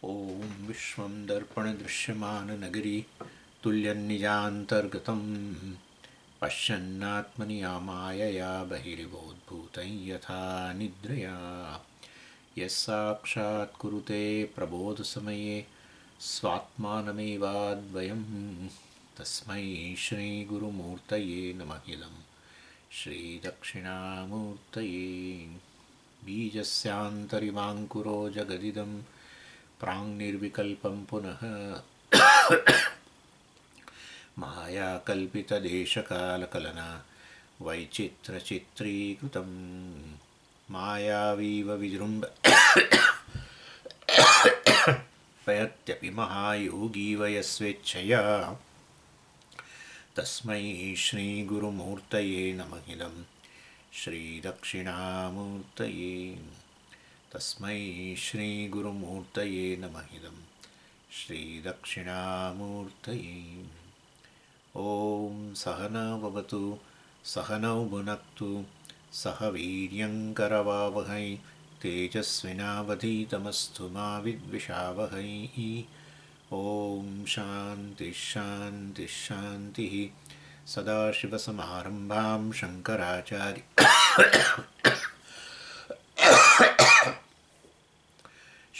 ॐ विश्वं दर्पणदृश्यमाननगरी तुल्यन्निजान्तर्गतं पश्यन्नात्मनियामायया बहिर्बोधभूतं यथा निद्रया यस्साक्षात् कुरुते प्रबोधसमये स्वात्मानमेवाद्वयं तस्मै श्रीगुरुमूर्तये नमः इदं श्रीदक्षिणामूर्तये बीजस्यान्तरिवाङ्कुरो जगदिदं प्राङ्निर्विकल्पं पुनः मायाकल्पितदेशकालकलना वैचित्रचित्रीकृतं मायावीव विजृम्भयत्यपि महायोगीव यस्वेच्छया तस्मै श्रीगुरुमूर्तये नमः इदं श्रीदक्षिणामूर्तये तस्मै श्रीगुरुमूर्तये नमः इदं श्रीदक्षिणामूर्तये ॐ सहना भवतु सहनौ भुनक्तु सह वीर्यङ्करवावहै तेजस्विनावधीतमस्तु मा विद्विषावहै ॐ शान्तिः शान्तिः शान्तिः सदाशिवसमारम्भां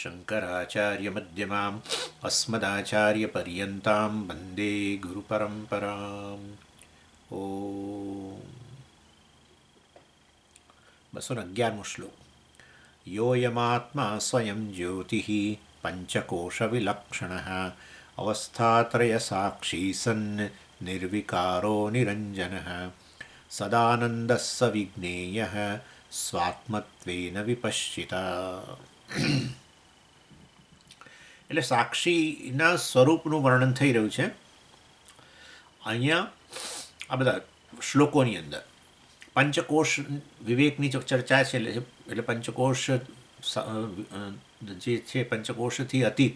शङ्कराचार्यमध्यमाम् अस्मदाचार्यपर्यन्तां वन्दे गुरुपरम्पराम् ॐ 211 શ્લોક યોયમાત્મા સ્વયં જ્યોતિઃ પંચકોશવિલક્ષણઃ અવસ્થાત્રયસાક્ષી સન્ન નિર્વિકારો નિરંજનઃ સદાનંદઃ સવિજ્ઞેયઃ સ્વાત્મત્વેન વિપશ્ચિતા. એટલે સાક્ષીના સ્વરૂપનું વર્ણન થઈ રહ્યું છે અહીંયા આ બધા શ્લોકોની અંદર. પંચકોશ વિવેકની ચર્ચા છે, એટલે પંચકોશ જે છે પંચકોશથી અતીત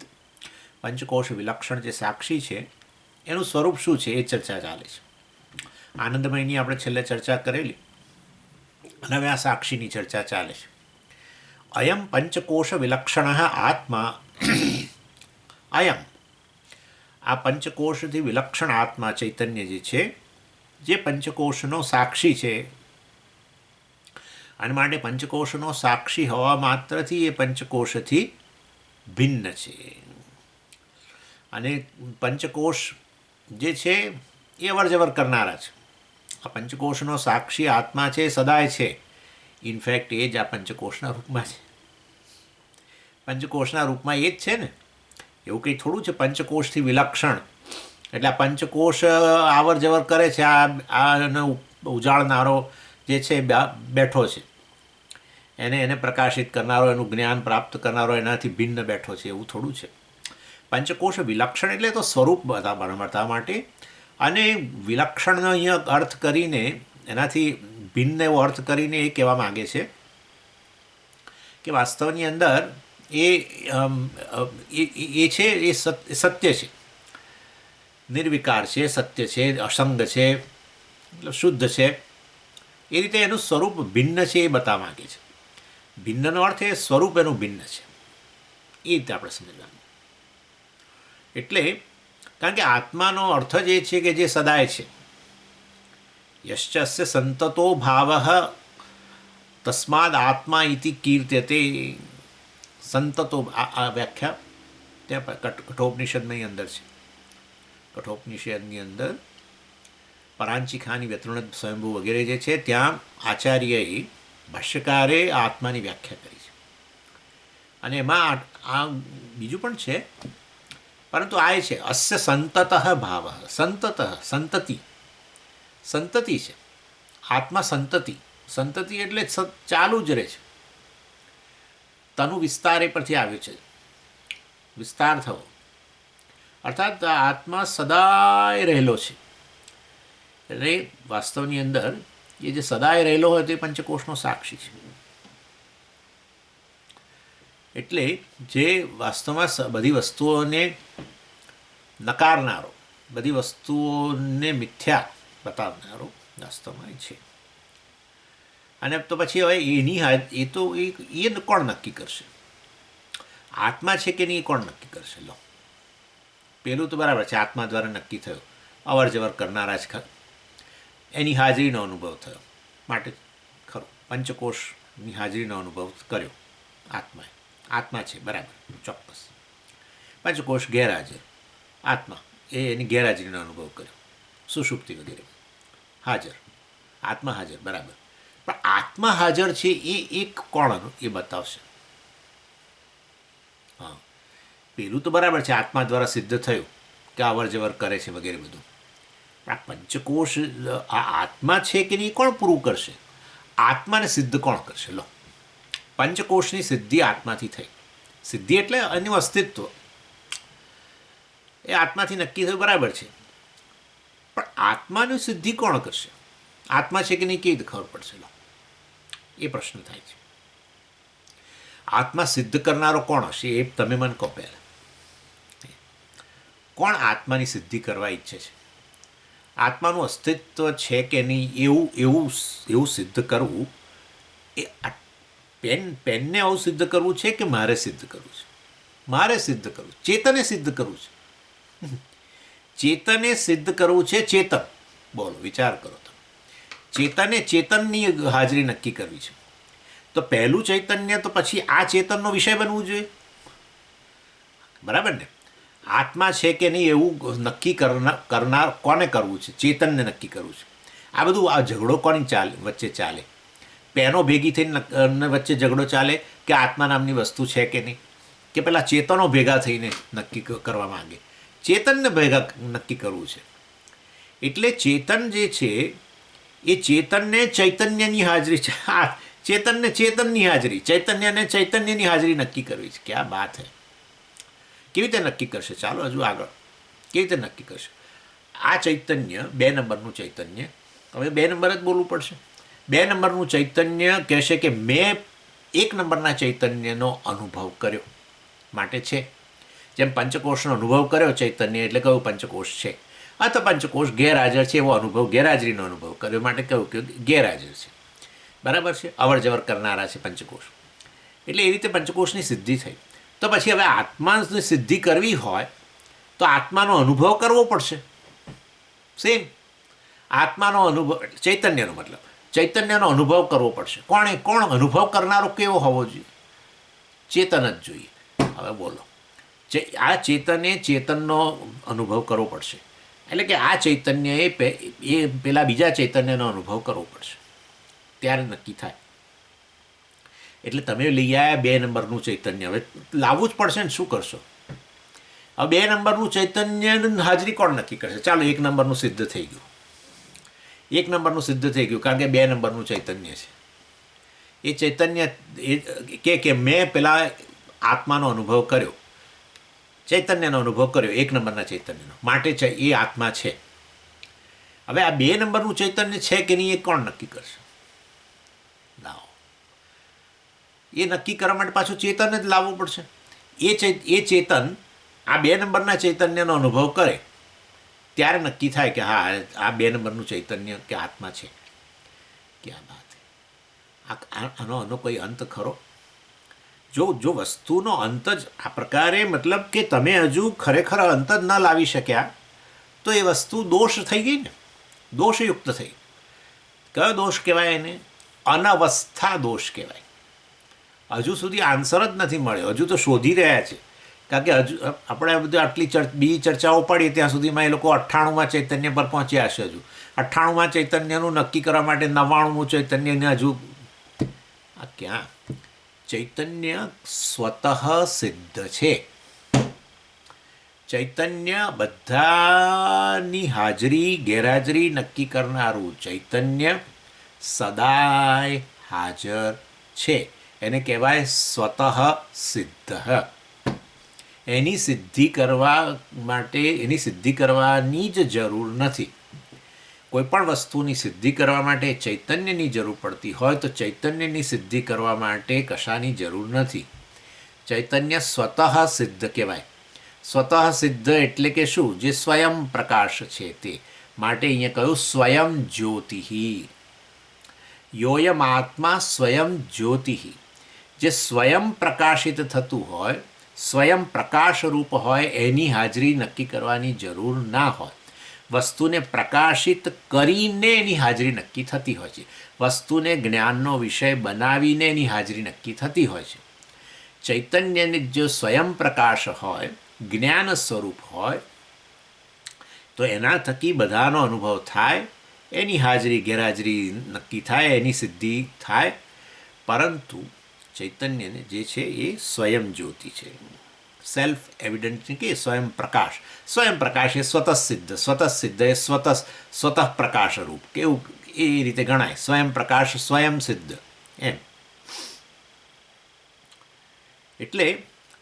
પંચકોશ વિલક્ષણ જે સાક્ષી છે એનું સ્વરૂપ શું છે એ ચર્ચા ચાલે છે. આનંદમયની આપણે છેલ્લે ચર્ચા કરેલી અને હવે આ સાક્ષીની ચર્ચા ચાલે છે. અયમ પંચકોશ વિલક્ષણ આત્મા અયમ આ પંચકોશથી વિલક્ષણ આત્મા ચૈતન્ય જે છે જે પંચકોશનો સાક્ષી છે અને માટે પંચકોશનો સાક્ષી હોવા માત્રથી એ પંચકોશથી ભિન્ન છે. અને પંચકોશ જે છે એ અવરજવર કરનારા છે. આ પંચકોશનો સાક્ષી આત્મા છે સદાય છે. ઇનફેક્ટ એ જ આ પંચકોશના રૂપમાં છે. પંચકોશના રૂપમાં એ જ છે ને. એવું કંઈ થોડું છે પંચકોશથી વિલક્ષણ એટલે આ પંચકોશ આવર જવર કરે છે. આને ઉજાળનારો જે છે બેઠો છે, એને પ્રકાશિત કરનારો, એનું જ્ઞાન પ્રાપ્ત કરનારો એનાથી ભિન્ન બેઠો છે, એવું થોડું છે. પંચકોશ વિલક્ષણ એટલે તો સ્વરૂપ બતાવવા માટે. અને વિલક્ષણનો અહીંયા અર્થ કરીને એનાથી ભિન્ન એવો અર્થ કરીને એ કહેવા માગે છે કે વાસ્તવની અંદર એ છે એ સત્ય છે, નિર્વિકાર છે, સત્ય છે, અસંગ છે, મતલબ શુદ્ધ છે. એ રીતે એનું સ્વરૂપ ભિન્ન છે એ બતાવવા માગે છે. ભિન્નનો અર્થ એ સ્વરૂપ એનું ભિન્ન છે, એ રીતે આપણે સમજવાનું. એટલે કારણ કે આત્માનો અર્થ જ એ છે કે જે સદાય છે. યશ્ચસ્ય સંતતો ભાવ તસ્માદ આત્મા ઇતિ કીર્ત્યતે. સંતતો આ વ્યાખ્યા ત્યાં કઠોપનિષદની અંદર છે. કઠોપનિષદની અંદર પરાંચિખાની વ્યતૃણદ સ્વયંભૂ વગેરે જે છે ત્યાં આચાર્યએ ભાષ્યકારે આત્માની વ્યાખ્યા કરી છે. અને એમાં આ બીજું પણ છે, પરંતુ આ છે અસ્ય સંતત ભાવ. સંતતિ છે. આત્મા સંતતિ એટલે ચાલુ જ રહે છે. તનુ વિસ્તાર એ પરથી આવ્યું છે, વિસ્તાર થવો. અર્થાત આત્મા સદાય રહેલો છે. એટલે વાસ્તવની અંદર એ જે સદાય રહેલો હોય તે પંચકોશનો સાક્ષી છે. એટલે જે વાસ્તવમાં બધી વસ્તુઓને નકારનારો, બધી વસ્તુઓને મિથ્યા બતાવનારો વાસ્તવમાં છે. અને તો પછી હવે એની એ કોણ નક્કી કરશે? આત્મા છે કે નહીં એ કોણ નક્કી કરશે? લો, પેલું તો બરાબર છે, આત્મા દ્વારા નક્કી થયું, અવર જવર કરનારા જ એની હાજરીનો અનુભવ થયો માટે ખરું. પંચકોશની હાજરીનો અનુભવ કર્યો આત્માએ. આત્મા છે બરાબર, ચોક્કસ. પંચકોશ ગેરહાજર, આત્મા એની ગેરહાજરીનો અનુભવ કર્યો. સુષુપ્તિ વગેરે હાજર, આત્મા હાજર બરાબર. પણ આત્મા હાજર છે એ એક કોણ એ બતાવશે. હા, પેલું તો બરાબર છે, આત્મા દ્વારા સિદ્ધ થયું કે અવર જવર કરે છે વગેરે બધું. આ પંચકોશ આ આત્મા છે કે નહીં કોણ પૂરું કરશે? આત્માને સિદ્ધ કોણ કરશે? લો, પંચકોશની સિદ્ધિ આત્માથી થઈ. સિદ્ધિ એટલે એનું અસ્તિત્વ એ આત્માથી નક્કી થયું બરાબર છે, પણ આત્માની સિદ્ધિ કોણ કરશે? આત્મા છે કે નહીં કેવી રીતે ખબર પડશે? લો, એ પ્રશ્ન થાય છે. આત્મા સિદ્ધ કરનારો કોણ હશે એ તમે મને કહો પહેલાં. કોણ આત્માની સિદ્ધિ કરવા ઈચ્છે છે? આત્માનું અસ્તિત્વ છે કે નહીં એવું એવું એવું સિદ્ધ કરવું એ પેનને આવું સિદ્ધ કરવું છે કે મારે સિદ્ધ કરવું છે? મારે સિદ્ધ કરવું, ચેતને સિદ્ધ કરવું છે. ચેતને સિદ્ધ કરવું છે. ચેતન, બોલો, વિચાર કરો તમે. ચેતને ચેતનની હાજરી નક્કી કરવી છે. તો પહેલું ચૈતન્ય તો પછી આ ચેતનનો વિષય બનવું જોઈએ, બરાબર ને? આત્મા છે કે નહીં એવું નક્કી કરનાર કોને કરવું છે? ચેતનને નક્કી કરવું છે. આ બધું આ ઝઘડો કોની વચ્ચે ચાલે? પેનો ભેગી થઈને વચ્ચે ઝઘડો ચાલે કે આત્મા નામની વસ્તુ છે કે નહીં, કે પેલા ચેતનો ભેગા થઈને નક્કી કરવા માંગે? ચેતનને ભેગા નક્કી કરવું છે. એટલે ચેતન જે છે એ ચેતનને ચૈતન્યની હાજરી છે. ચેતનને ચેતનની હાજરી, ચૈતન્યને ચૈતન્યની હાજરી નક્કી કરવી છે. ક્યાં બાત હે! કેવી રીતે નક્કી કરશે? ચાલો હજુ આગળ કેવી રીતે નક્કી કરશે? આ ચૈતન્ય 2 નંબરનું ચૈતન્ય, હવે 2 નંબર જ બોલવું પડશે. 2 નંબરનું ચૈતન્ય કહેશે કે મેં 1 નંબરના ચૈતન્યનો અનુભવ કર્યો માટે છે. જેમ પંચકોશનો અનુભવ કર્યો ચૈતન્ય એટલે કહ્યું પંચકોશ છે, અથવા પંચકોશ ગેરહાજર છે એવો અનુભવ, ગેરહાજરીનો અનુભવ કર્યો માટે કહ્યું કે ગેરહાજર છે. બરાબર છે, અવર જવર કરનારા છે પંચકોશ. એટલે એ રીતે પંચકોશની સિદ્ધિ થઈ. તો પછી હવે આત્માની સિદ્ધિ કરવી હોય તો આત્માનો અનુભવ કરવો પડશે. સેમ આત્માનો અનુભવ, ચૈતન્યનો મતલબ ચૈતન્યનો અનુભવ કરવો પડશે. કોણ અનુભવ કરનારો કેવો હોવો જોઈએ? ચેતન જ જોઈએ. હવે બોલો, આ ચેતને ચેતનનો અનુભવ કરવો પડશે. એટલે કે આ ચૈતન્યએ એ પેલા બીજા ચૈતન્યનો અનુભવ કરવો પડશે, ત્યારે નક્કી થાય. એટલે તમે લઈ આવ્યા 2 નંબરનું ચૈતન્ય, હવે લાવવું જ પડશે ને, શું કરશો? હવે 2 નંબરનું ચૈતન્યની હાજરી કોણ નક્કી કરશે? ચાલો 1 નંબરનું સિદ્ધ થઈ ગયું, 1 નંબરનું સિદ્ધ થઈ ગયું, કારણ કે 2 નંબરનું ચૈતન્ય છે. એ ચૈતન્ય કે મેં પેલા આત્માનો અનુભવ કર્યો, ચૈતન્યનો અનુભવ કર્યો, 1 નંબરના ચૈતન્યનો, માટે એ આત્મા છે. હવે આ 2 નંબરનું ચૈતન્ય છે કે નહીં એ કોણ નક્કી કરશે? લાવો, એ નક્કી કરવા માટે પાછું ચેતન જ લાવવું પડશે. એ ચેતન આ 2 નંબરના ચૈતન્યનો અનુભવ કરે ત્યારે નક્કી થાય કે હા, આ 2 નંબરનું ચૈતન્ય કે આત્મા છે. ક્યાં વાત! આનો કોઈ અંત ખરો? જો વસ્તુનો અંત જ આ પ્રકારે, મતલબ કે તમે હજુ ખરેખર અંત જ ન લાવી શક્યા તો એ વસ્તુ દોષ થઈ ગઈ ને, દોષયુક્ત થઈ. કયો દોષ કહેવાય એને? અનવસ્થા દોષ કહેવાય. હજુ સુધી આન્સર જ નથી મળ્યો, હજુ તો શોધી રહ્યા છે. કારણ કે હજુ આપણે બધું આટલી બીજી ચર્ચાઓ પડી ત્યાં સુધીમાં એ લોકો 98માં ચૈતન્ય પર પહોંચ્યા હશે. હજુ 98માં ચૈતન્યનું નક્કી કરવા માટે 99મું ચૈતન્યને હજુ આ ક્યાં? ચૈતન્ય સ્વતઃ સિદ્ધ છે. ચૈતન્ય બધાની હાજરી ગેરહાજરી નક્કી કરનારું ચૈતન્ય સદાય હાજર છે. એને કહેવાય સ્વતઃ સિદ્ધ. એની સિદ્ધિ કરવા માટે, એની સિદ્ધિ કરવાની જ જરૂર નથી. કોઈ પણ વસ્તુની સિદ્ધિ કરવા માટે ચૈતન્યની જરૂર પડતી હોય તો ચૈતન્યની સિદ્ધિ કરવા માટે કશાની જરૂર નથી. ચૈતન્ય સ્વતઃ સિદ્ધ કહેવાય. સ્વતઃ સિદ્ધ એટલે કે શું? જે સ્વયં પ્રકાશ છે તે. માટે અહીંયા કહ્યું સ્વયં જ્યોતિ. યોયમ આત્મા સ્વયં જ્યોતિ. જે સ્વયં પ્રકાશિત થતું હોય સ્વયં પ્રકાશરૂપ હોય એની હાજરી નક્કી કરવાની જરૂર ના હોય. વસ્તુને પ્રકાશિત કરીને એની હાજરી નક્કી થતી હોય છે. વસ્તુને જ્ઞાનનો વિષય બનાવીને એની હાજરી નક્કી થતી હોય છે. ચૈતન્યને જો સ્વયં પ્રકાશ હોય, જ્ઞાન સ્વરૂપ હોય, તો એના થકી બધાનો અનુભવ થાય, એની હાજરી ગેરહાજરી નક્કી થાય, એની સિદ્ધિ થાય. પરંતુ ચૈતન્યને જે છે એ સ્વયં જ્યોતિ છે, સેલ્ફ એવિડન્ટ કે સ્વયં પ્રકાશ. સ્વયં પ્રકાશ એ સ્વતઃ સિદ્ધ એ સ્વતઃ પ્રકાશ રૂપ, કેવું એ રીતે ગણાય. સ્વયં પ્રકાશ સ્વયં સિદ્ધ એમ. એટલે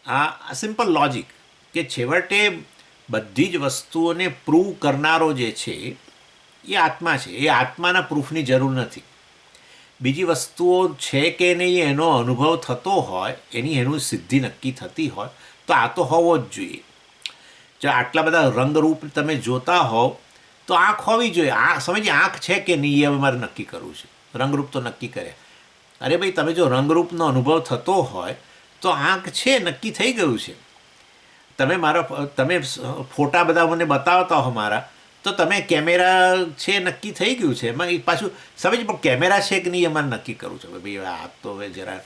આ સિમ્પલ લોજિક કે છેવટે બધી જ વસ્તુઓને પ્રૂવ કરનારો જે છે એ આત્મા છે. એ આત્માના પ્રૂફની જરૂર નથી. બીજી વસ્તુઓ છે કે નહીં એનો અનુભવ થતો હોય, એનું સિદ્ધિ નક્કી થતી હોય, તો આ તો હોવો જ જોઈએ. જો આટલા બધા રંગરૂપ તમે જોતા હોવ તો આંખ હોવી જોઈએ. સમજીએ આંખ છે કે નહીં એ હવે મારે નક્કી કરવું છે. રંગરૂપ તો નક્કી કર્યા. અરે ભાઈ, તમે જો રંગરૂપનો અનુભવ થતો હોય તો આંખ છે, નક્કી થઈ ગયું છે. તમે ફોટા બધા મને બતાવતા હો મારા, તો તમે કેમેરા છે નક્કી થઈ ગયું છે. એમાં પાછું સમજ પણ કેમેરા છે કે નહીં અમારે નક્કી કરવું છે. ભાઈ આ તો હવે જરા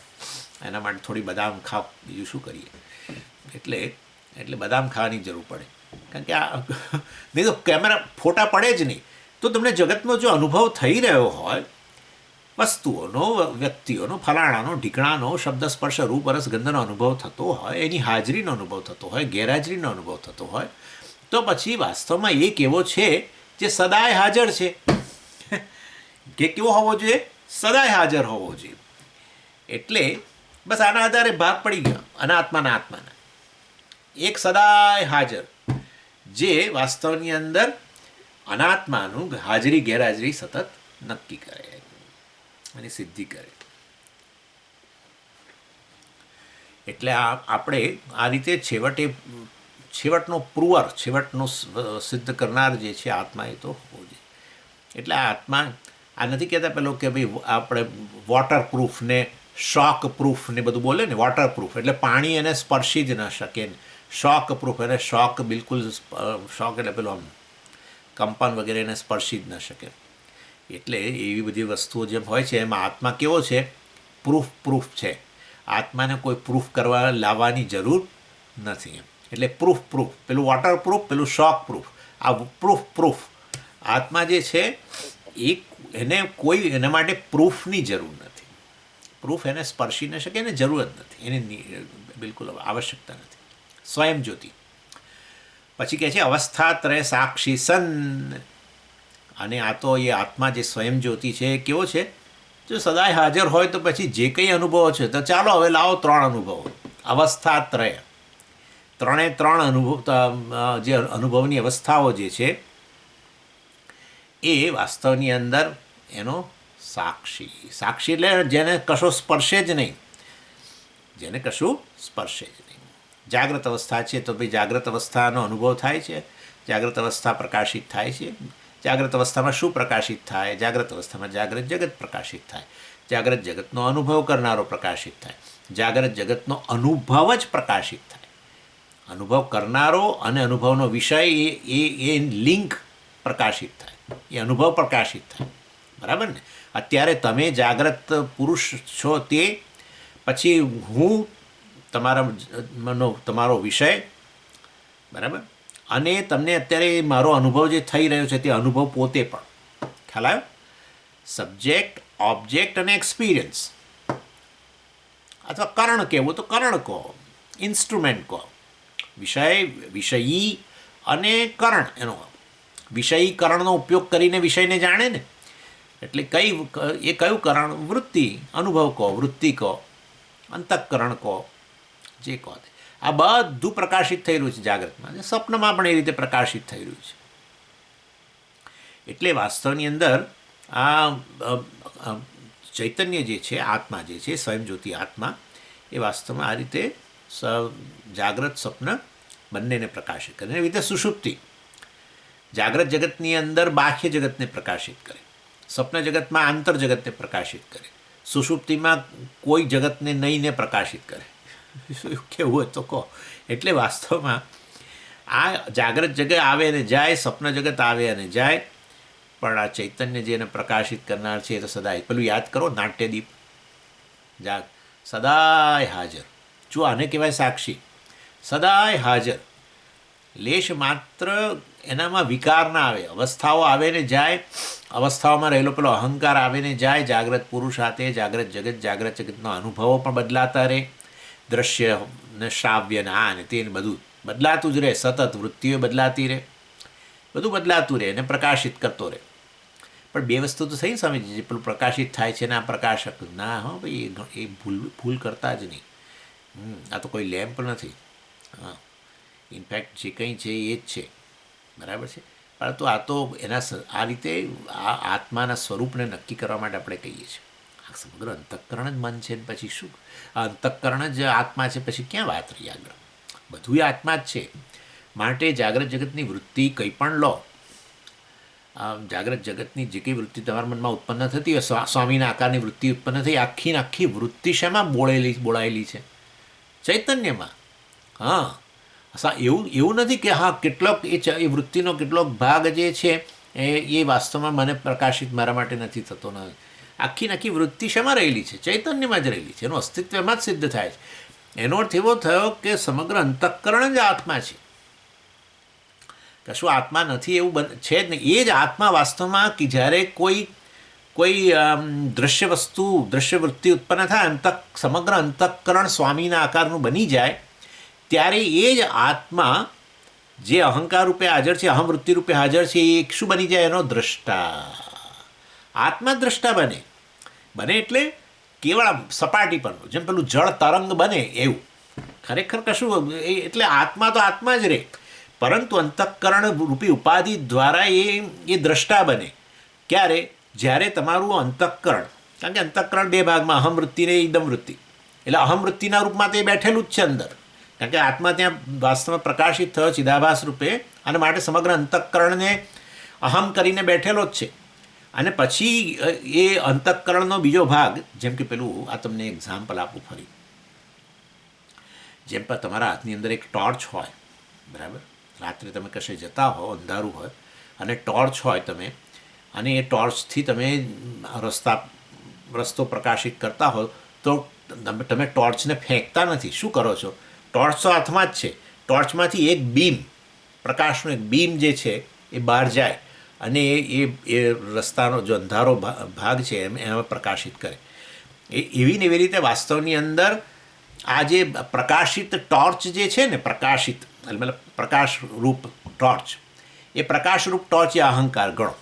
એના માટે થોડી બદામ ખાવ, બીજું શું કરીએ. એટલે બદામ ખાવાની જરૂર પડે. કારણ કે આ નહીં તો કેમેરા ફોટા પડે જ નહીં. તો તમને જગતનો જો અનુભવ થઈ રહ્યો હોય, વસ્તુઓનો, વ્યક્તિઓનો, ફલાણાનો, ઢીકણાનો, શબ્દ સ્પર્શ રૂપ રસ ગંધનો અનુભવ થતો હોય, એની હાજરીનો અનુભવ થતો હોય, ગેરહાજરીનો અનુભવ થતો હોય, તો પછી વાસ્તવમાં એક એવો છે જે સદાય હાજર છે. કે કેવો હોવો જોઈએ? સદાય હાજર હોવો જોઈએ. એટલે બસ આના આધારે ભાગ પડી ગયો અનાત્માના આત્માના. એક સદાય હાજર જે વાસ્તવની અંદર અનાત્માનું હાજરી ગેરહાજરી સતત નક્કી કરે અને સિદ્ધિ કરે. એટલે આપણે આ રીતે છેવટનો પ્રુવર, છેવટનો સિદ્ધ કરનાર જે છે આત્મા, એ તો હોવો જોઈએ. એટલે આ આત્મા આ નથી કહેતા પેલો કે ભાઈ આપણે વોટર પ્રૂફ ને શોક પ્રૂફ ને બધું બોલે ને. વોટર પ્રૂફ એટલે પાણી એને સ્પર્શી જ ન શકે. શોક પ્રૂફ એટલે શોક બિલકુલ, શોક એટલે પેલો આમ કંપન વગેરે એને સ્પર્શી જ ન શકે. એટલે એવી બધી વસ્તુઓ જેમ હોય છે એમાં આત્મા કેવો છે? પ્રૂફ છે. આત્માને કોઈ પ્રૂફ કરવા લાવવાની જરૂર નથી. એટલે પ્રૂફ પેલું વોટર પ્રૂફ, પેલું શોક પ્રૂફ. આ પ્રૂફ આત્મા જે છે એને કોઈ એના માટે પ્રૂફની જરૂર નથી. પ્રૂફ એને સ્પર્શી ન શકે, એને જરૂર જ નથી, એની બિલકુલ આવશ્યકતા નથી. સ્વયં જ્યોતિ. પછી કહે છે અવસ્થાત્રય સાક્ષી સન. અને આ તો એ આત્મા જે સ્વયં જ્યોતિ છે એ કેવો છે? જો સદાય હાજર હોય તો પછી જે કંઈ અનુભવો છે, તો ચાલો હવે લાવો 3 અનુભવો. અવસ્થાત્રય, 3 અનુભવ, જે અનુભવની અવસ્થાઓ જે છે એ વાસ્તવની અંદર એનો સાક્ષી એટલે જેને કશો સ્પર્શે જ નહીં, જેને કશું સ્પર્શે જ નહીં. જાગ્રત અવસ્થા છે તો ભાઈ જાગ્રત અવસ્થાનો અનુભવ થાય છે, જાગ્રત અવસ્થા પ્રકાશિત થાય છે. જાગ્રત અવસ્થામાં શું પ્રકાશિત થાય? જાગ્રત અવસ્થામાં જાગ્રત જગત પ્રકાશિત થાય. જાગ્રત જગતનો અનુભવ કરનારો પ્રકાશિત થાય. જાગ્રત જગતનો અનુભવ જ પ્રકાશિત થાય. અનુભવ કરનારો અને અનુભવનો વિષય એ લિંક પ્રકાશિત થાય, એ અનુભવ પ્રકાશિત થાય. બરાબર ને? અત્યારે તમે જાગ્રત પુરુષ છો, તે પછી હું તમારો વિષય, બરાબર, અને તમને અત્યારે મારો અનુભવ જે થઈ રહ્યો છે તે અનુભવ પોતે પણ ખ્યાલ આવ્યો? સબ્જેક્ટ, ઓબ્જેક્ટ અને એક્સપિરિયન્સ, અથવા કરણ કહેવું તો કરણ કહો, ઇન્સ્ટ્રુમેન્ટ કહો. વિષયી અને કરણ, એનો વિષયીકરણનો ઉપયોગ કરીને વિષયને જાણે ને. એટલે કયું કરણ? વૃત્તિ, અનુભવ કહો, વૃત્તિ કહો, અંતઃકરણ કહો, જે કહો. આ બધું પ્રકાશિત થઈ રહ્યું છે જાગ્રતમાં. સ્વપ્નમાં પણ એ રીતે પ્રકાશિત થઈ રહ્યું છે. એટલે વાસ્તવની અંદર આ ચૈતન્ય જે છે, આત્મા જે છે, સ્વયં જ્યોતિ આત્મા, એ વાસ્તવમાં આ રીતે જાગ્રત સ્વપ્ન બંનેને પ્રકાશિત કરે. એવી રીતે સુષુપ્તિ જાગ્રત જગતની અંદર બાહ્ય જગતને પ્રકાશિત કરે, સ્વપ્ન જગતમાં આંતર જગતને પ્રકાશિત કરે, સુષુપ્તિમાં કોઈ જગતને નહીંને પ્રકાશિત કરે. કેવું હોય તો કહો. એટલે વાસ્તવમાં આ જાગ્રત જગત આવે અને જાય, સ્વપ્ન જગત આવે અને જાય, પણ આ ચૈતન્ય જે એને પ્રકાશિત કરનાર છે એ તો સદાય. પેલું યાદ કરો નાટ્યદીપ, જાગ સદાય હાજર. જો આને કહેવાય સાક્ષી, સદાય હાજર. લેશ માત્ર એનામાં વિકાર ના આવે. અવસ્થાઓ આવે ને જાય, અવસ્થાઓમાં રહેલો પેલો અહંકાર આવે ને જાય. જાગ્રત પુરુષ સાથે જાગ્રત જગતનો અનુભવો પણ બદલાતા રહે. દ્રશ્ય ને શ્રાવ્ય ને આ ને તે ને બધું બદલાતું જ રહે. સતત વૃત્તિઓ બદલાતી રહે, બધું બદલાતું રહે અને પ્રકાશિત કરતો રહે. પણ બે વસ્તુ તો થઈ સમજી, જે પેલું પ્રકાશિત થાય છે ને આ પ્રકાશક ના, હા ભાઈ એ ભૂલ કરતા જ નહીં. આ તો કોઈ લેમ્પ નથી. હા, ઇનફેક્ટ જે કંઈ છે એ જ છે, બરાબર છે. પરંતુ આ તો એના આ રીતે આ આત્માના સ્વરૂપને નક્કી કરવા માટે આપણે કહીએ છીએ. આ સમગ્ર અંતઃકરણ જ મન છે ને પછી શું? આ અંતઃકરણ જ આત્મા છે, પછી ક્યાં વાત રહી આગળ? બધું આત્મા જ છે. માટે જાગ્રત જગતની વૃત્તિ કંઈ પણ લો, જાગ્રત જગતની જે કંઈ વૃત્તિ તમારા મનમાં ઉત્પન્ન થતી હોય, સ્વામીના આકારની વૃત્તિ ઉત્પન્ન થઈ, આખી વૃત્તિ શેમાં બોળાયેલી છે? ચૈતન્યમાં. હા, એવું નથી કે હા કેટલોક એ વૃત્તિનો કેટલોક ભાગ જે છે એ વાસ્તવમાં મને પ્રકાશિત મારા માટે નથી થતો. ન, આખી વૃત્તિ શેમાં રહેલી છે? ચૈતન્યમાં જ રહેલી છે. એનું અસ્તિત્વ એમાં જ સિદ્ધ થાય છે. એનો અર્થ એવો થયો કે સમગ્ર અંતઃકરણ જ આત્મા છે, કશું આત્મા નથી એવું છે જ નહીં. એ જ આત્મા વાસ્તવમાં કે જ્યારે કોઈ દ્રશ્ય વસ્તુ, દ્રશ્ય વૃત્તિ ઉત્પન્ન થાય, સમગ્ર અંતઃકરણ સ્વામીના આકારનું બની જાય, ત્યારે એ જ આત્મા જે અહંકાર રૂપે હાજર છે, અહમવૃત્તિ રૂપે હાજર છે, એ શું બની જાય? એનો દ્રષ્ટા. આત્મા દ્રષ્ટા બને એટલે કેવળ સપાટી પરનો, જેમ પેલું જળ તરંગ બને એવું. ખરેખર કશું એટલે આત્મા તો આત્મા જ રહે, પરંતુ અંતઃકરણ રૂપી ઉપાધિ દ્વારા એ દ્રષ્ટા બને. ક્યારે? જ્યારે તમારું અંતઃકરણ, કારણ કે અંતઃકરણ બે ભાગમાં, અહમવૃત્તિ ને ઇદમવૃત્તિ. એટલે અહમવૃત્તિના રૂપમાં તો એ બેઠેલું જ છે અંદર, કારણ કે આત્મા ત્યાં વાસ્તવમાં પ્રકાશિત થયો ચિદાભાસ રૂપે, અને માટે સમગ્ર અંતઃકરણને અહમ કરીને બેઠેલો જ છે. અને પછી એ અંતઃકરણનો બીજો ભાગ, જેમ કે પેલું, આ તમને એક્ઝામ્પલ આપું ફરી, જેમ પર તમારા હાથની અંદર એક ટોર્ચ હોય, બરાબર? રાત્રે તમે કશે જતા હો, અંધારું હોય, અને ટોર્ચ હોય તમે, અને એ ટોર્ચથી તમે રસ્તો પ્રકાશિત કરતા હો, તો તમે ટોર્ચને ફેંકતા નથી. શું કરો છો? ટોર્ચ તો હાથમાં જ છે. ટોર્ચમાંથી એક બીમ, પ્રકાશનો એક બીમ જે છે એ બહાર જાય, અને એ રસ્તાનો જો અંધારો ભાગ છે એમાં પ્રકાશિત કરે. એવી ને એવી રીતે વાસ્તવની અંદર આ જે પ્રકાશિત ટોર્ચ જે છે ને, પ્રકાશિત મતલબ પ્રકાશરૂપ ટોર્ચ, એ પ્રકાશરૂપ ટોર્ચ એ અહંકાર ગણો,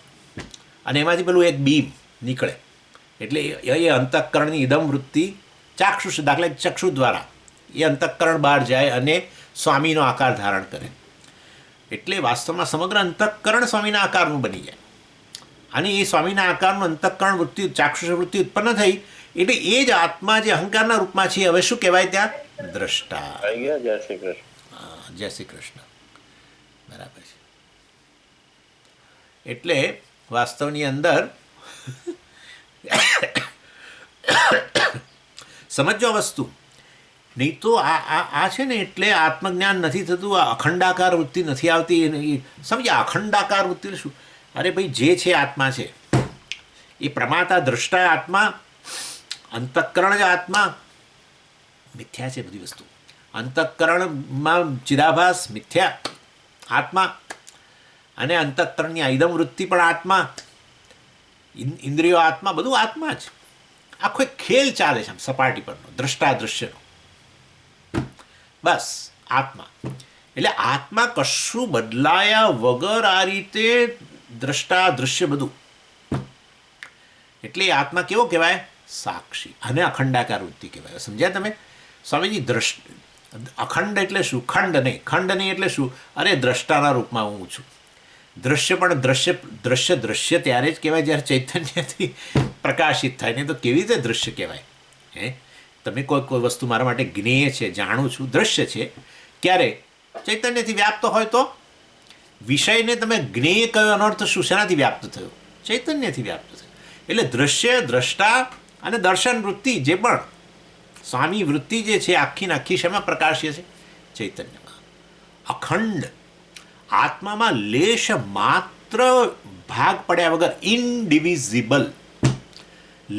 અને એમાંથી પેલું એક બીમ નીકળે. એટલે એ અંતઃકરણની ઇદમ વૃત્તિ ચાક્ષુષ, દાખલા ચક્ષુ દ્વારા એ અંતઃકરણ બહાર જાય અને સ્વામીનો આકાર ધારણ કરે. એટલે વાસ્તવમાં સમગ્ર અંતઃકરણ સ્વામીના આકારનું બની જાય. અને એ સ્વામીના આકારનું અંતઃકરણ વૃત્તિ, ચાક્ષુષ વૃત્તિ ઉત્પન્ન થઈ, એટલે એ જ આત્મા જે અહંકારના રૂપમાં છે, હવે શું કહેવાય ત્યાં? દ્રષ્ટા. જય શ્રી કૃષ્ણ. જય શ્રી કૃષ્ણ. બરાબર છે. એટલે વાસ્તવની અંદર સમજો વસ્તુ, નહીં તો આ છે ને, એટલે આત્મજ્ઞાન નથી થતું, આ અખંડાકાર વૃત્તિ નથી આવતી. સમજ્યા? અખંડાકાર વૃત્તિ શું? અરે ભાઈ, જે છે આત્મા છે, એ પ્રમાતા દ્રષ્ટા આત્મા, અંતઃકરણ જ આત્મા. મિથ્યા છે બધી વસ્તુ. અંતઃકરણમાં ચિદાભાસ મિથ્યા આત્મા, અને અંતઃકરણની આઈદમ વૃત્તિ પણ આત્મા, ઇન્દ્રિયો આત્મા, બધું આત્મા જ. આખો એક ખેલ ચાલે છે આમ સપાટી પરનો, દ્રષ્ટા દૃશ્યનો. બસ આત્મા. એટલે આત્મા કશું બદલાયા વગર આ રીતે દ્રષ્ટા દૃશ્ય બધું. એટલે આત્મા કેવો કહેવાય? સાક્ષી. અને અખંડાકાર વૃત્તિ કહેવાય. સમજ્યા તમે? સ્વામીજી, અખંડ એટલે શું? ખંડ નહીં એટલે શું? અરે દ્રષ્ટાના રૂપમાં હું છું. દ્રશ્ય પણ દ્રશ્ય ત્યારે જ કહેવાય જ્યારે ચૈતન્યથી પ્રકાશિત થાય. નહીં તો કેવી રીતે દૃશ્ય કહેવાય? તમે કોઈ વસ્તુ મારા માટે જ્ઞેય છે, જાણું છું, દ્રશ્ય છે. ક્યારે? ચૈતન્યથી વ્યાપ્ત હોય તો. વિષયને તમે જ્ઞેય કયો, અનર્થ શું? શેનાથી વ્યાપ્ત થયો? ચૈતન્યથી વ્યાપ્ત થયો. એટલે દ્રશ્ય, દ્રષ્ટા અને દર્શન વૃત્તિ જે પણ સ્વામી વૃત્તિ જે છે આખી ને આખી શેમાં પ્રકાશ્ય છે? ચૈતન્યમાં. અખંડ આત્મામાં લેશ માત્ર ભાગ પડ્યા વગર, ઇનડિવિઝિબલ,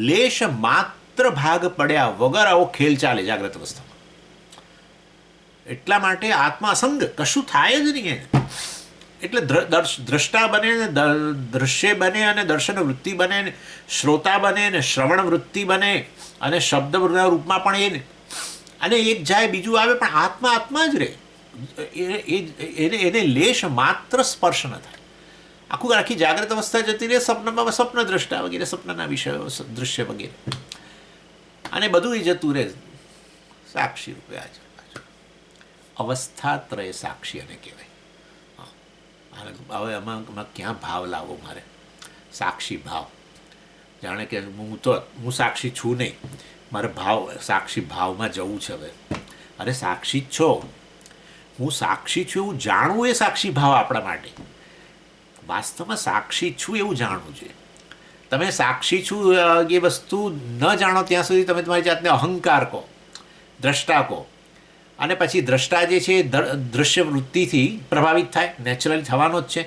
લેશ માત્ર ભાગ પડ્યા વગર આવો ખેલ ચાલે જાગ્રત અવસ્થામાં. એટલા માટે આત્મા અસંગ, કશું થાય જ નહીં. એટલે દ્રષ્ટા બને ને દૃશ્ય બને અને દર્શન વૃત્તિ બને ને શ્રોતા બને ને શ્રવણ વૃત્તિ બને અને શબ્દ રૂપમાં પણ એને અને એક જાય બીજું આવે, પણ આત્મા આત્મા જ રહે. એને લેશ માત્ર સ્પર્શ ન થાય. આખી જાગ્રત અવસ્થા જતી રહે, સ્વપ્નમાં સ્વપ્ન દ્રષ્ટા વગેરે, સ્વપ્નના વિષયો દૃશ્ય વગેરે, અને બધું એ જતું રહે સાક્ષી રૂપે. આજે અવસ્થાત્રય સાક્ષી અને કહેવાય. હવે આમાં ક્યાં ભાવ લાવો મારે? સાક્ષી ભાવ, જાણે કે હું સાક્ષી છું નહીં, મારે સાક્ષી ભાવમાં જવું છે. હવે અરે સાક્ષી જ છો, હું સાક્ષી છું એવું જાણવું એ સાક્ષી ભાવ આપણા માટે. વાસ્તવમાં સાક્ષી છું એવું જાણવું છે. તમે સાક્ષી છું એ વસ્તુ ન જાણો ત્યાં સુધી તમે તમારી જાતને અહંકાર કહો, દ્રષ્ટા કહો, અને પછી દ્રષ્ટા જે છે દૃશ્ય વૃત્તિથી પ્રભાવિત થાય, નેચરલી થવાનો જ છે.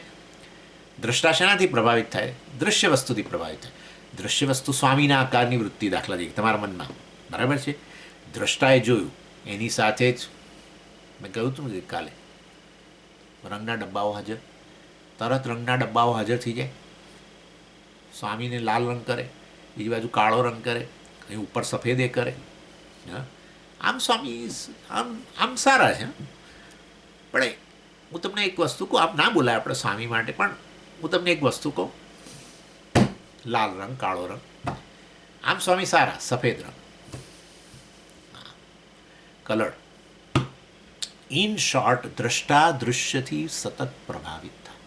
દ્રષ્ટા શેનાથી પ્રભાવિત થાય? દૃશ્ય વસ્તુથી પ્રભાવિત થાય. દૃશ્ય વસ્તુ સ્વામીના આકારની વૃત્તિ, દાખલા તરીકે તમારા મનમાં, બરાબર છે. દ્રષ્ટાએ જોયું, એની સાથે જ મેં કહ્યું હતું ને કાલે, રંગના ડબ્બાઓ હાજર, તરત રંગના ડબ્બાઓ હાજર થઈ જાય. સ્વામીને લાલ રંગ કરે, બીજી બાજુ કાળો રંગ કરે, અહીં ઉપર સફેદ એ કરે. હા, આમ સ્વામી આમ સારા છે. પણ હું તમને એક વસ્તુ કહું, આપ ના બોલાય આપણે સ્વામી માટે, પણ હું તમને એક વસ્તુ કહું, લાલ રંગ કાળો રંગ, આમ સ્વામી સારા, સફેદ રંગ, કલર. ઇન શોર્ટ, દ્રષ્ટા દૃશ્યથી સતત પ્રભાવિત થાય.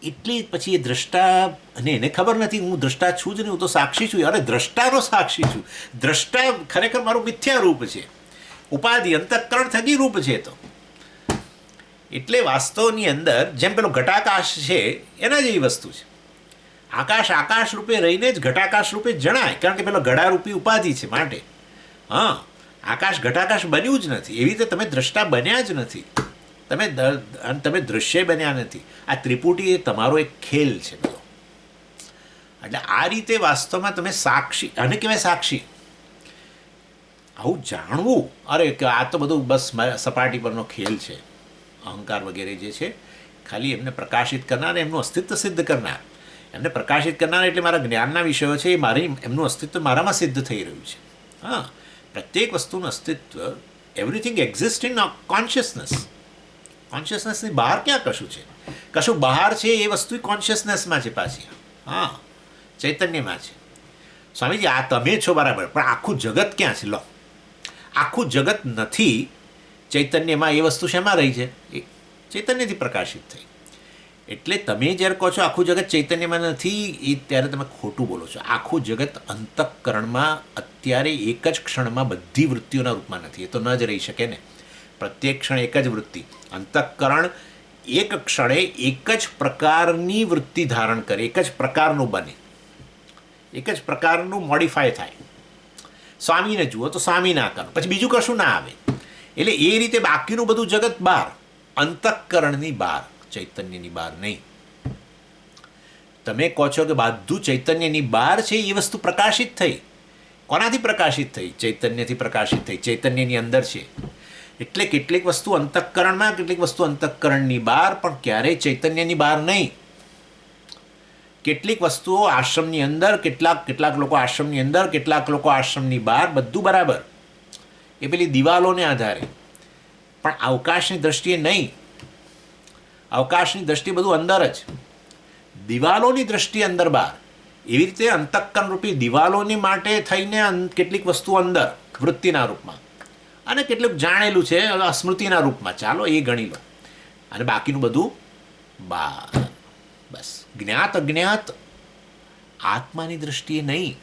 એટલે પછી એ દ્રષ્ટા, અને એને ખબર નથી હું દ્રષ્ટા છું જ નહીં, હું તો સાક્ષી છું. અરે દ્રષ્ટાનો સાક્ષી છું. દ્રષ્ટા ખરેખર મારું મિથ્યા રૂપ છે, ઉપાધિ અંતઃકરણ થકી રૂપ છે. તો એટલે વાસ્તવની અંદર જેમ પેલો ઘટાકાશ છે એના જેવી વસ્તુ છે. આકાશ આકાશ રૂપે રહીને જ ઘટાકાશ રૂપે જણાય, કારણ કે પેલો ઘડારૂપી ઉપાધિ છે માટે. હા, આકાશ ઘટાકાશ બન્યું જ નથી. એવી રીતે તમે દ્રષ્ટા બન્યા જ નથી, તમે દૃશ્ય બન્યા નથી. આ ત્રિપુટી એ તમારો એક ખેલ છે બધો. એટલે આ રીતે વાસ્તવમાં તમે સાક્ષી, આને કહેવાય સાક્ષી. આવું જાણવું, અરે કે આ તો બધું બસ સપાટી પરનો ખેલ છે. અહંકાર વગેરે જે છે ખાલી એમને પ્રકાશિત કરનાર, એમનું અસ્તિત્વ સિદ્ધ કરનાર, એમને પ્રકાશિત કરનાર એટલે મારા જ્ઞાનના વિષયો છે, એ એમનું અસ્તિત્વ મારામાં સિદ્ધ થઈ રહ્યું છે. હા, પ્રત્યેક વસ્તુનું અસ્તિત્વ, એવરીથિંગ એક્ઝિસ્ટ ઇન કોન્શિયસનેસ. કોન્શિયસનેસની બહાર ક્યાં કશું છે? કશું બહાર છે એ વસ્તુ કોન્શિયસનેસમાં છે પાછી. હા, ચૈતન્યમાં છે. સ્વામીજી આ તમે છો બરાબર, પણ આખું જગત ક્યાં છે? લો, આખું જગત નથી ચૈતન્યમાં. એ વસ્તુ શેમાં રહી છે? એ ચૈતન્યથી પ્રકાશિત થઈ. એટલે તમે જ્યારે કહો છો આખું જગત ચૈતન્યમાં નથી, એ ત્યારે તમે ખોટું બોલો છો. આખું જગત અંતઃકરણમાં અત્યારે એક જ ક્ષણમાં બધી વૃત્તિઓના રૂપમાં નથી. એ તો ન જ રહી શકે ને. પ્રત્યેક ક્ષણ એક જ વૃત્તિ. અંતઃકરણ એક ક્ષણે એક જ પ્રકારની વૃત્તિ ધારણ કરે, એક જ પ્રકારનું બને, એક જ પ્રકારનું મોડિફાય થાય. સ્વામીને જુઓ તો સ્વામીના આકારનું, પછી બીજું કશું ના આવે. એટલે એ રીતે બાકીનું બધું જગત બહાર, અંતઃકરણની બહાર, ચૈતન્યની બહાર નહીં. તમે કહો છો કે બધું ચૈતન્યની બહાર છે, એ વસ્તુ પ્રકાશિત થઈ. કોનાથી પ્રકાશિત થઈ? ચૈતન્યથી પ્રકાશિત થઈ, ચૈતન્યની અંદર છે. એટલે કેટલીક વસ્તુ અંતઃકરણમાં, કેટલીક વસ્તુ અંતઃકરણની બહાર, પણ ક્યારેય ચૈતન્યની બહાર નહીં. કેટલીક વસ્તુઓ આશ્રમની અંદર, કેટલાક લોકો આશ્રમની અંદર, કેટલાક લોકો આશ્રમની બહાર, બધું બરાબર. એ પેલી દિવાલોને આધારે, પણ અવકાશની દ્રષ્ટિએ નહીં. અવકાશની દ્રષ્ટિએ બધું અંદર જ, દિવાલોની દ્રષ્ટિએ અંદર બહાર. એવી રીતે અંતઃકરણ રૂપી દિવાલોની માટે થઈને કેટલીક વસ્તુ અંદર વૃત્તિના રૂપમાં, અને કેટલુંક જાણેલું છે સ્મૃતિના રૂપમાં, ચાલો એ ગણી લો. અને બાકીનું બધું બહાર. બસ જ્ઞાત અજ્ઞાત આત્માની દ્રષ્ટિએ નહીં,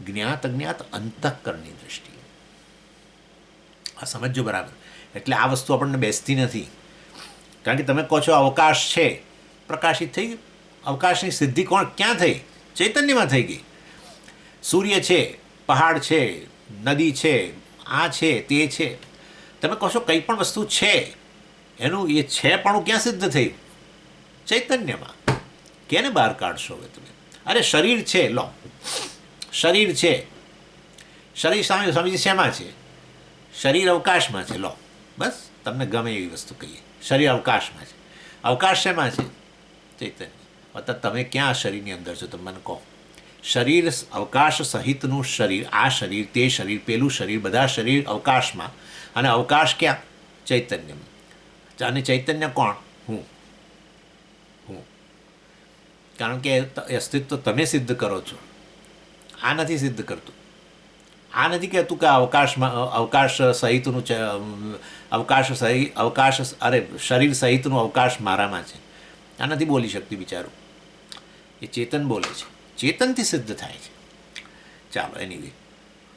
જ્ઞાત અજ્ઞાત અંતઃકરણની દ્રષ્ટિએ. આ સમજો બરાબર. એટલે આ વસ્તુ આપણને બેસતી નથી. કારણ કે તમે કહો છો અવકાશ છે, પ્રકાશિત થઈ ગયું. અવકાશની સિદ્ધિ ક્યાં થઈ? ચૈતન્યમાં થઈ ગઈ. સૂર્ય છે, પહાડ છે, નદી છે, આ છે, તે છે. તમે કહો છો કંઈ પણ વસ્તુ છે, એનું એ છે પણ ક્યાં સિદ્ધ થયું? ચૈતન્યમાં. કેને બહાર કાઢશો હવે તમે? અરે શરીર છે, લો શરીર છે, શરીર સ્વામીજી શેમાં છે? શરીર અવકાશમાં છે. લો બસ, તમને ગમે એવી વસ્તુ કહીએ, શરીર અવકાશમાં છે. અવકાશ શેમાં છે? ચૈતન્ય. અર્থাৎ તમે ક્યાં શરીરની અંદર છો? તમે મને કહો. શરીર અવકાશ સહિતનું શરીર, આ શરીર, તે શરીર, પેલું શરીર, બધા શરીર અવકાશમાં, અને અવકાશ ક્યાં? ચૈતન્યમાં. અને ચૈતન્ય કોણ? હું. કારણ કે અસ્તિત્વ તમે સિદ્ધ કરો છો, આ નથી સિદ્ધ કરતું. આ નથી કહેતું કે અવકાશ સહિતનું શરીર સહિતનું અવકાશ મારામાં છે. આ નથી બોલી શકતી બિચારું, એ ચેતન બોલે છે, ચેતનથી સિદ્ધ થાય છે. ચાલો, એનીવે,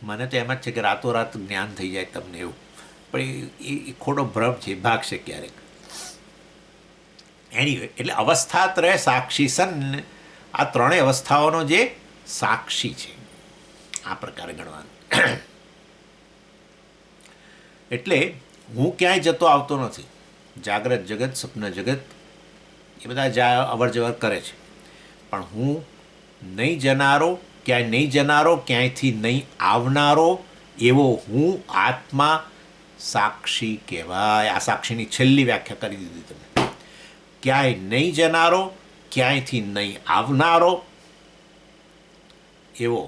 મને તો એમ જ છે કે રાતોરાત જ્ઞાન થઈ જાય તમને એવું, પણ એ ખોટો ભ્રમ છે, ભાગશે ક્યારેક. એનીવે, એટલે અવસ્થાત્રય સાક્ષી સન, આ ત્રણેય અવસ્થાઓનો જે સાક્ષી છે, આ પ્રકારે ગણવાનું. એટલે હું ક્યાંય જતો આવતો નથી. જાગ્રત જગત, સ્વપ્ન જગત એ બધા અવર જવર કરે છે, પણ હું નહીં જનારો, ક્યાંય નહીં જનારો, ક્યાંયથી નહીં આવનારો એવો હું આત્મા સાક્ષી કહેવાય. આ સાક્ષીની છેલ્લી વ્યાખ્યા કરી દીધી તમે. ક્યાંય નહીં જનારો, ક્યાંયથી નહીં આવનારો એવો,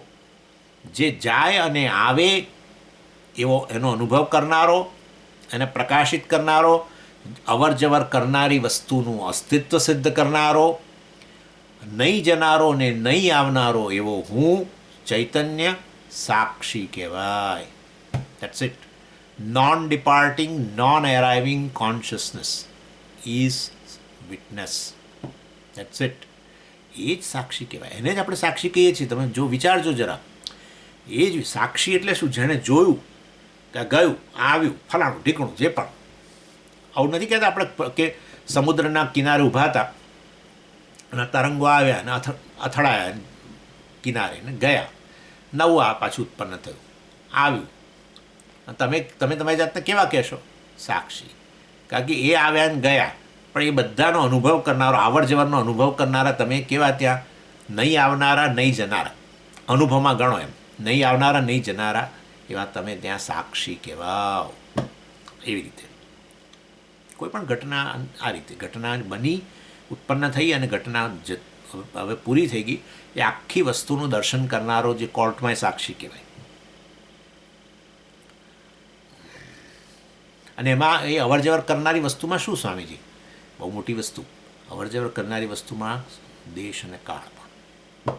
જે જાય અને આવે એવો એનો અનુભવ કરનારો, એને પ્રકાશિત કરનારો, અવર જવર કરનારી વસ્તુનું અસ્તિત્વ સિદ્ધ કરનારો, નહીં જનારો ને નહીં આવનારો એવો હું ચૈતન્ય સાક્ષી કહેવાય. That's it. Non departing, non arriving consciousness is witness. That's it. એ જ સાક્ષી કહેવાય. એને જ આપણે સાક્ષી કહીએ છીએ. તમે જો વિચારજો જરા, એ જ સાક્ષી એટલે શું? જેણે જોયું કે ગયું, આવ્યું, ફલાણું ઢીકણું, જે પણ. આવું નથી કહેતા આપણે કે સમુદ્રના કિનારે ઊભા હતા અને તરંગો આવ્યા અને અથડાયા કિનારે ને ગયા, નવું આ પાછું ઉત્પન્ન થયું, આવ્યું. તમે તમારી જાતને કેવા કહેશો? સાક્ષી. કારણ કે એ આવ્યા ને ગયા, પણ એ બધાનો અનુભવ કરનારો, આવર જવરનો અનુભવ કરનારા તમે કેવા? ત્યાં નહીં આવનારા, નહીં જનારા, અનુભવમાં ગણો એમ. નહીં આવનારા, નહીં જનારા એવા તમે ત્યાં સાક્ષી કહેવાઓ. એવી રીતે કોઈ પણ ઘટના, આ રીતે ઘટના બની, ઉત્પન્ન થઈ અને ઘટના હવે પૂરી થઈ ગઈ, એ આખી વસ્તુનું દર્શન કરનારો જે કોર્ટમાં સાક્ષી કહેવાય. અને એમાં એ અવર જવર કરનારી વસ્તુમાં શું સ્વામીજી? બહુ મોટી વસ્તુ. અવર જવર કરનારી વસ્તુમાં દેશ અને કાળ પણ.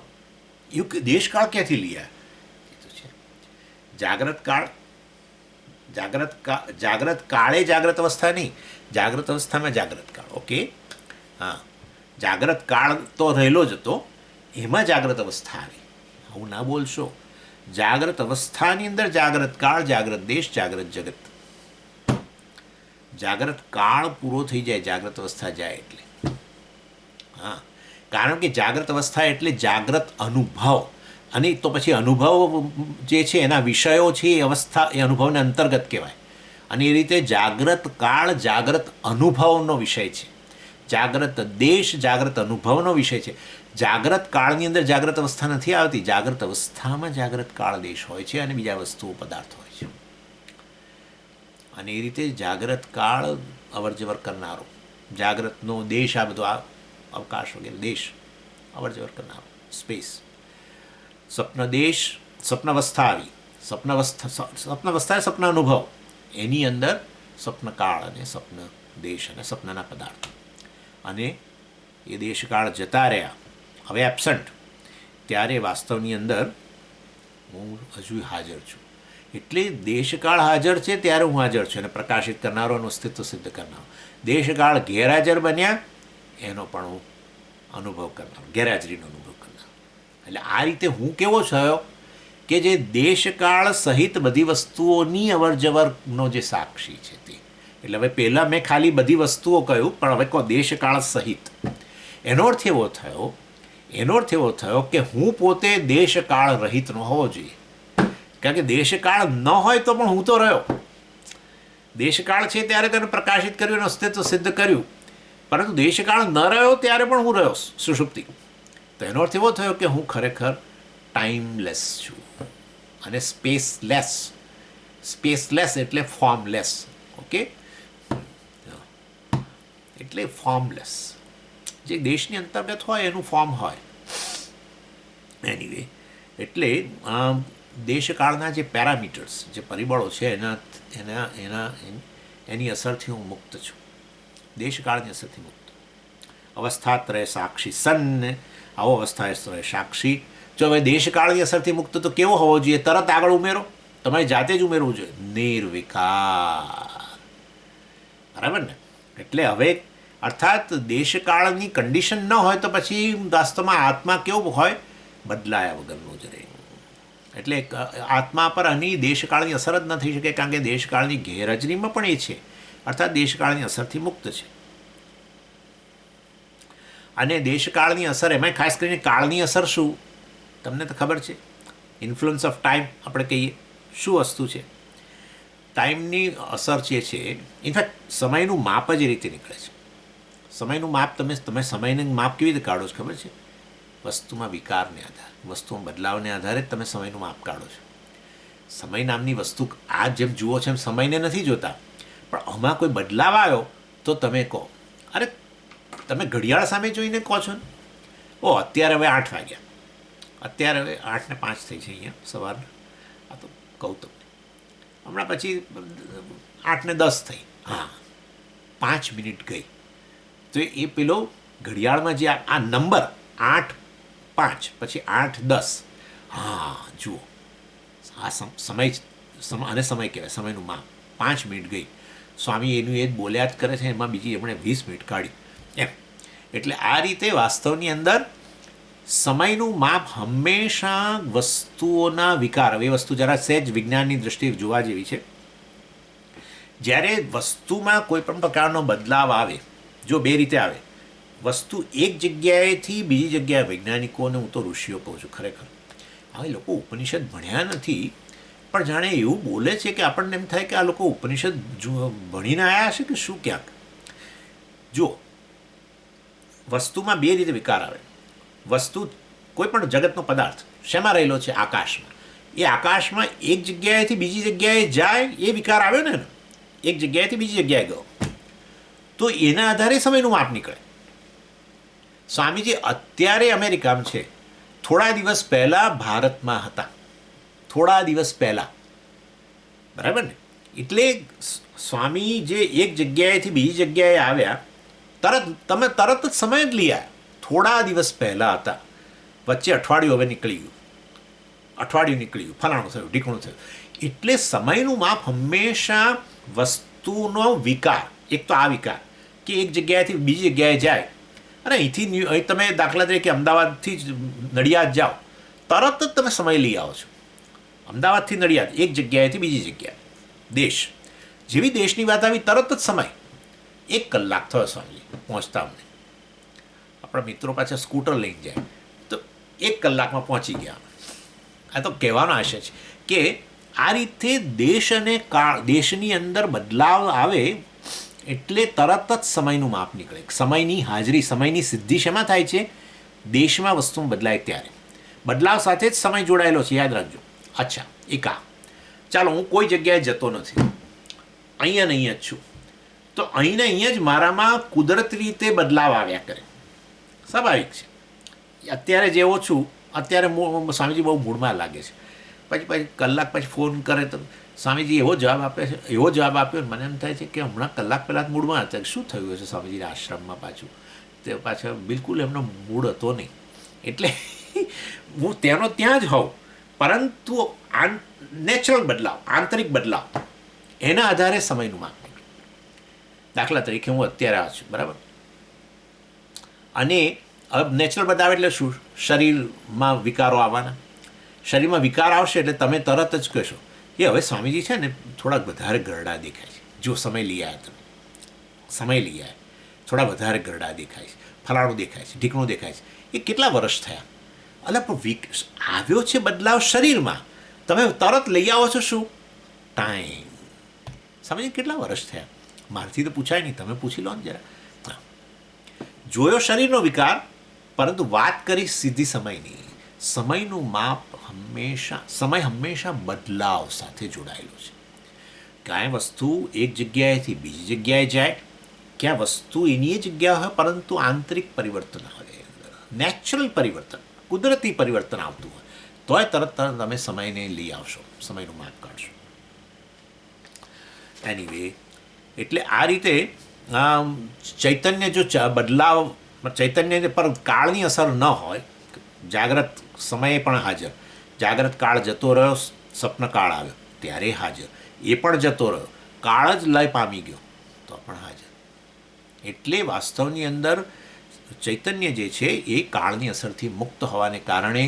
એવું દેશકાળ ક્યાંથી લીયા? એ તો છે જાગ્રત કાળ. જાગ્રત કાળે જાગ્રત અવસ્થા નહીં, જાગ્રત અવસ્થામાં જાગ્રત કાળ. ઓકે, હા, જાગ્રત કાળ તો રહેલો જ હતો, એમાં જાગ્રત અવસ્થા આવી. આવું ના બોલશો. જાગ્રત અવસ્થાની અંદર જાગ્રત કાળ, જાગ્રત દેશ, જાગ્રત જગત. જાગ્રત કાળ પૂરો થઈ જાય, જાગ્રત અવસ્થા જાય એટલે. હા, કારણ કે જાગ્રત અવસ્થા એટલે જાગ્રત અનુભવ, અને તો પછી અનુભવ જે છે એના વિષયો છે એ અવસ્થા, એ અનુભવને અંતર્ગત કહેવાય. અને એ રીતે જાગ્રત કાળ જાગ્રત અનુભવનો વિષય છે, જાગ્રત દેશ જાગ્રત અનુભવનો વિષય છે. જાગ્રત કાળની અંદર જાગ્રત અવસ્થા નથી આવતી, જાગ્રત અવસ્થામાં જાગ્રત કાળ દેશ હોય છે અને બીજા વસ્તુઓ પદાર્થ હોય છે. અને એ રીતે જાગ્રત કાળ અવર જવર કરનારો, જાગ્રતનો દેશ, આ બધો અવકાશ વગેરે દેશ અવર જવર કરનારો સ્પેસ. સ્વપ્ન દેશ, સ્વપ્નવસ્થા આવી, સ્વપ્નવસ્થા એ સ્વપ્ન અનુભવ, એની અંદર સ્વપ્નકાળ અને સ્વપ્ન દેશ અને સ્વપ્નના પદાર્થો. અને એ દેશકાળ જતા રહ્યા, હવે એબસન્ટ, ત્યારે વાસ્તવની અંદર હું હજુ હાજર છું. એટલે દેશકાળ હાજર છે ત્યારે હું હાજર છું, એને પ્રકાશિત કરનારો, એનું અસ્તિત્વ સિદ્ધ કરનારો. દેશકાળ ગેરહાજર બન્યા, એનો પણ હું અનુભવ કરનારો, ગેરહાજરીનો અનુભવ કરનારો. એટલે આ રીતે હું કેવો થયો કે જે દેશકાળ સહિત બધી વસ્તુઓની અવર જવરનો જે સાક્ષી છે તે. એટલે હવે પહેલાં મેં ખાલી બધી વસ્તુઓ કહ્યું, પણ હવે કહો દેશકાળ સહિત. એનો અર્થ એવો થયો કે હું પોતે દેશકાળ રહિતનો હોવો જોઈએ. કારણ કે દેશકાળ ન હોય તો પણ હું તો રહ્યો. દેશકાળ છે ત્યારે તેને પ્રકાશિત કર્યું અને અસ્તિત્વ સિદ્ધ કર્યું, પરંતુ દેશકાળ ન રહ્યો ત્યારે પણ હું રહ્યો સુષુપ્તિ. તો એનો અર્થ એવો થયો કે હું ખરેખર ટાઈમલેસ છું અને સ્પેસલેસ. સ્પેસલેસ એટલે ફોર્મલેસ. ઓકે, એટલે ફોર્મલેસ. જે દેશની અંતર્ગત હોય એનું ફોર્મ હોય. એનીવે, એટલે દેશકાળના જે પેરામીટર્સ, જે પરિબળો છે એના એના એના એની અસરથી હું મુક્ત છું. દેશકાળની અસરથી મુક્ત. અવસ્થાત્રય સાક્ષી સન, આવો અવસ્થાત્રય સાક્ષી. જો હવે દેશકાળની અસરથી મુક્ત તો કેવો હોવો જોઈએ? તરત આગળ ઉમેરો, તમારી જાતે જ ઉમેરવું જોઈએ. નિર્વિકાર. બરાબર ને? એટલે હવે અર્થાત દેશકાળની કન્ડિશન ન હોય તો પછી વાસ્તવમાં આત્મા કેવું હોય? બદલાયા વગરનું જ રહે. એટલે આત્મા પર આની દેશકાળની અસર જ ન થઈ શકે, કારણ કે દેશકાળની ગેરહાજરીમાં પણ એ છે. અર્થાત દેશકાળની અસરથી મુક્ત છે. અને દેશકાળની અસર, એમાં ખાસ કરીને કાળની અસર શું? તમને તો ખબર છે, ઇન્ફ્લુઅન્સ ઓફ ટાઈમ આપણે કહીએ. શું વસ્તુ છે? ટાઈમની અસર જે છે, ઇનફેક્ટ સમયનું માપ જ એ રીતે નીકળે છે. સમયનું માપ તમે સમયનું માપ કેવી રીતે કાઢો છો ખબર છે? વસ્તુમાં વિકારને આધારે, વસ્તુમાં બદલાવને આધારે જ તમે સમયનું માપ કાઢો છો. સમય નામની વસ્તુ આ જેમ જુઓ છો એમ સમયને નથી જોતા, પણ આમાં કોઈ બદલાવ આવ્યો તો તમે કહો, અરે તમે ઘડિયાળ સામે જોઈને કહો છો ને, ઓ અત્યારે હવે 8 વાગ્યા, અત્યારે હવે 8:05 થઈ છે અહીંયા સવારના. આ તો કહું તમને, હમણાં પછી 8:10 થઈ. હા, 5 મિનિટ ગઈ. તો એ પેલો ઘડિયાળમાં જે આ નંબર 8:05 પછી 8:10, હા જુઓ, આ સમય અને સમય કહેવાય, સમયનું માપ. 5 મિનિટ ગઈ. સ્વામી એનું એ જ બોલ્યા જ કરે છે, એમાં બીજી એમણે 20 મિનિટ કાઢી એમ. એટલે આ રીતે વાસ્તવની અંદર સમયનું માપ હંમેશા વસ્તુઓના વિકાર, એ વસ્તુ જરા સહેજ વિજ્ઞાનની દૃષ્ટિએ જોવા જેવી છે. જ્યારે વસ્તુમાં કોઈ પણ પ્રકારનો બદલાવ આવે, જો બે રીતે આવે, વસ્તુ એક જગ્યાએથી બીજી જગ્યાએ, વૈજ્ઞાનિકોને હું તો ઋષિઓ કહું છું ખરેખર, હવે લોકો ઉપનિષદ ભણ્યા નથી પણ જાણે એવું બોલે છે કે આપણને એમ થાય કે આ લોકો ઉપનિષદ ભણીને આવ્યા હશે કે શું ક્યાંક. જો વસ્તુમાં બે રીતે વિકાર આવે. વસ્તુ કોઈ પણ જગતનો પદાર્થ શેમાં રહેલો છે? આકાશમાં. એ આકાશમાં એક જગ્યાએથી બીજી જગ્યાએ જાય એ વિકાર આવ્યો ને, એક જગ્યાએથી બીજી જગ્યાએ ગયો, તો એના આધારે સમયનું માપ નીકળે. સ્વામીજી અત્યારે અમેરિકામાં છે, થોડા દિવસ પહેલાં ભારતમાં હતા, થોડા દિવસ પહેલાં, બરાબર ને? એટલે સ્વામી જે એક જગ્યાએથી બીજી જગ્યાએ આવ્યા, તરત જ સમય જ લઈ આવ્યા. થોડા દિવસ પહેલાં હતા, વચ્ચે અઠવાડિયું હવે નીકળી ગયું, અઠવાડિયું નીકળી ગયું, ફલાણું થયું, ઢીકણું થયું. એટલે સમયનું માપ હંમેશા વસ્તુનો વિકાર, એક તો આ વિકાર કે એક જગ્યાએથી બીજી જગ્યાએ જાય, અને અહીંથી અહીં તમે દાખલા તરીકે અમદાવાદથી જ નડિયાદ જાઓ, તરત જ તમે સમય લઈ આવો છો. અમદાવાદથી નડિયાદ, એક જગ્યાએથી બીજી જગ્યાએ, દેશ જેવી દેશની વાત આવી, તરત જ સમય 1 કલાક થયો સ્વામી પહોંચતા. અમને આપણા મિત્રો પાછા સ્કૂટર લઈને જાય તો 1 કલાકમાં પહોંચી ગયા. આ તો કહેવાનો આશય છે કે આ રીતે દેશ અને કાળ, દેશની અંદર બદલાવ આવે એટલે તરત જ સમયનું માપ નીકળે. સમયની હાજરી, સમયની સિદ્ધિ શેમાં થાય છે? દેશમાં વસ્તુ બદલાય ત્યારે. બદલાવ સાથે જ સમય જોડાયેલો છે, યાદ રાખજો. અચ્છા, એક આ ચાલો, હું કોઈ જગ્યાએ જતો નથી, અહીંયા ને અહીંયા જ છું, તો અહીંને અહીંયા જ મારામાં કુદરતી રીતે બદલાવ આવ્યા કરે, સ્વાભાવિક છે. અત્યારે જેવો છું, અત્યારે સ્વામીજી બહુ મૂડમાં લાગે છે, પછી કલાક પછી ફોન કરે તો સ્વામીજી એવો જવાબ આપે છે, એવો જવાબ આપ્યો, મને એમ થાય છે કે હમણાં કલાક પહેલાં જ મૂડમાં હતા, શું થયું હશે સ્વામીજીના આશ્રમમાં પાછું? તે પાછળ બિલકુલ એમનો મૂડ હતો નહીં. એટલે હું ત્યાંનો ત્યાં જ હોઉં, પરંતુ નેચરલ બદલાવ, આંતરિક બદલાવ, એના આધારે સમયનું માપ. દાખલા તરીકે હું અત્યારે આવ્યો છું, બરાબર, અને નેચરલ બદલાવ એટલે શું? શરીરમાં વિકારો આવવાના. શરીરમાં વિકાર આવશે એટલે તમે તરત જ કહેશો કે હવે સ્વામીજી છે ને થોડાક વધારે ગરડા દેખાય છે. જો સમય લઈ આવ્યા, તમે સમય લઈ આવ્યા, થોડા વધારે ગરડા દેખાય છે, ફલાણું દેખાય છે, ઢીકણું દેખાય છે. એ કેટલા વર્ષ થયા? એટલે પણ આવ્યો છે બદલાવ શરીરમાં, તમે તરત લઈ આવો છો શું? ટાઈમ. સમજ કેટલા વર્ષ થયા? મારથી તો પૂછાય નહીં, તમે પૂછી લો ને જરા. જોયો શરીરનો વિકાર, પરંતુ વાત કરી સીધી સમયની. સમયનું માપ સમય હંમેશા બદલાવ સાથે જોડાયેલો છે. કાંઈ વસ્તુ એક જગ્યાએથી બીજી જગ્યાએ જાય, ક્યાં વસ્તુ એની જગ્યા હોય પરંતુ આંતરિક પરિવર્તન હોય, નેચરલ પરિવર્તન, કુદરતી પરિવર્તન આવતું હોય, તોય તરત તમે સમયને લઈ આવશો, સમયનું માપ કાઢશો. એનીવે, એટલે આ રીતે ચૈતન્ય જો બદલાવ, ચૈતન્ય પર કાળની અસર ન હોય, જાગ્રત સમયે પણ હાજર, જાગ્રત કાળ જતો રહ્યો, સ્વપ્ન કાળ આવ્યો ત્યારે હાજર, એ પણ જતો રહ્યો, કાળ જ લય પામી ગયો તો પણ હાજર. એટલે વાસ્તવની અંદર ચૈતન્ય જે છે એ કાળની અસરથી મુક્ત હોવાને કારણે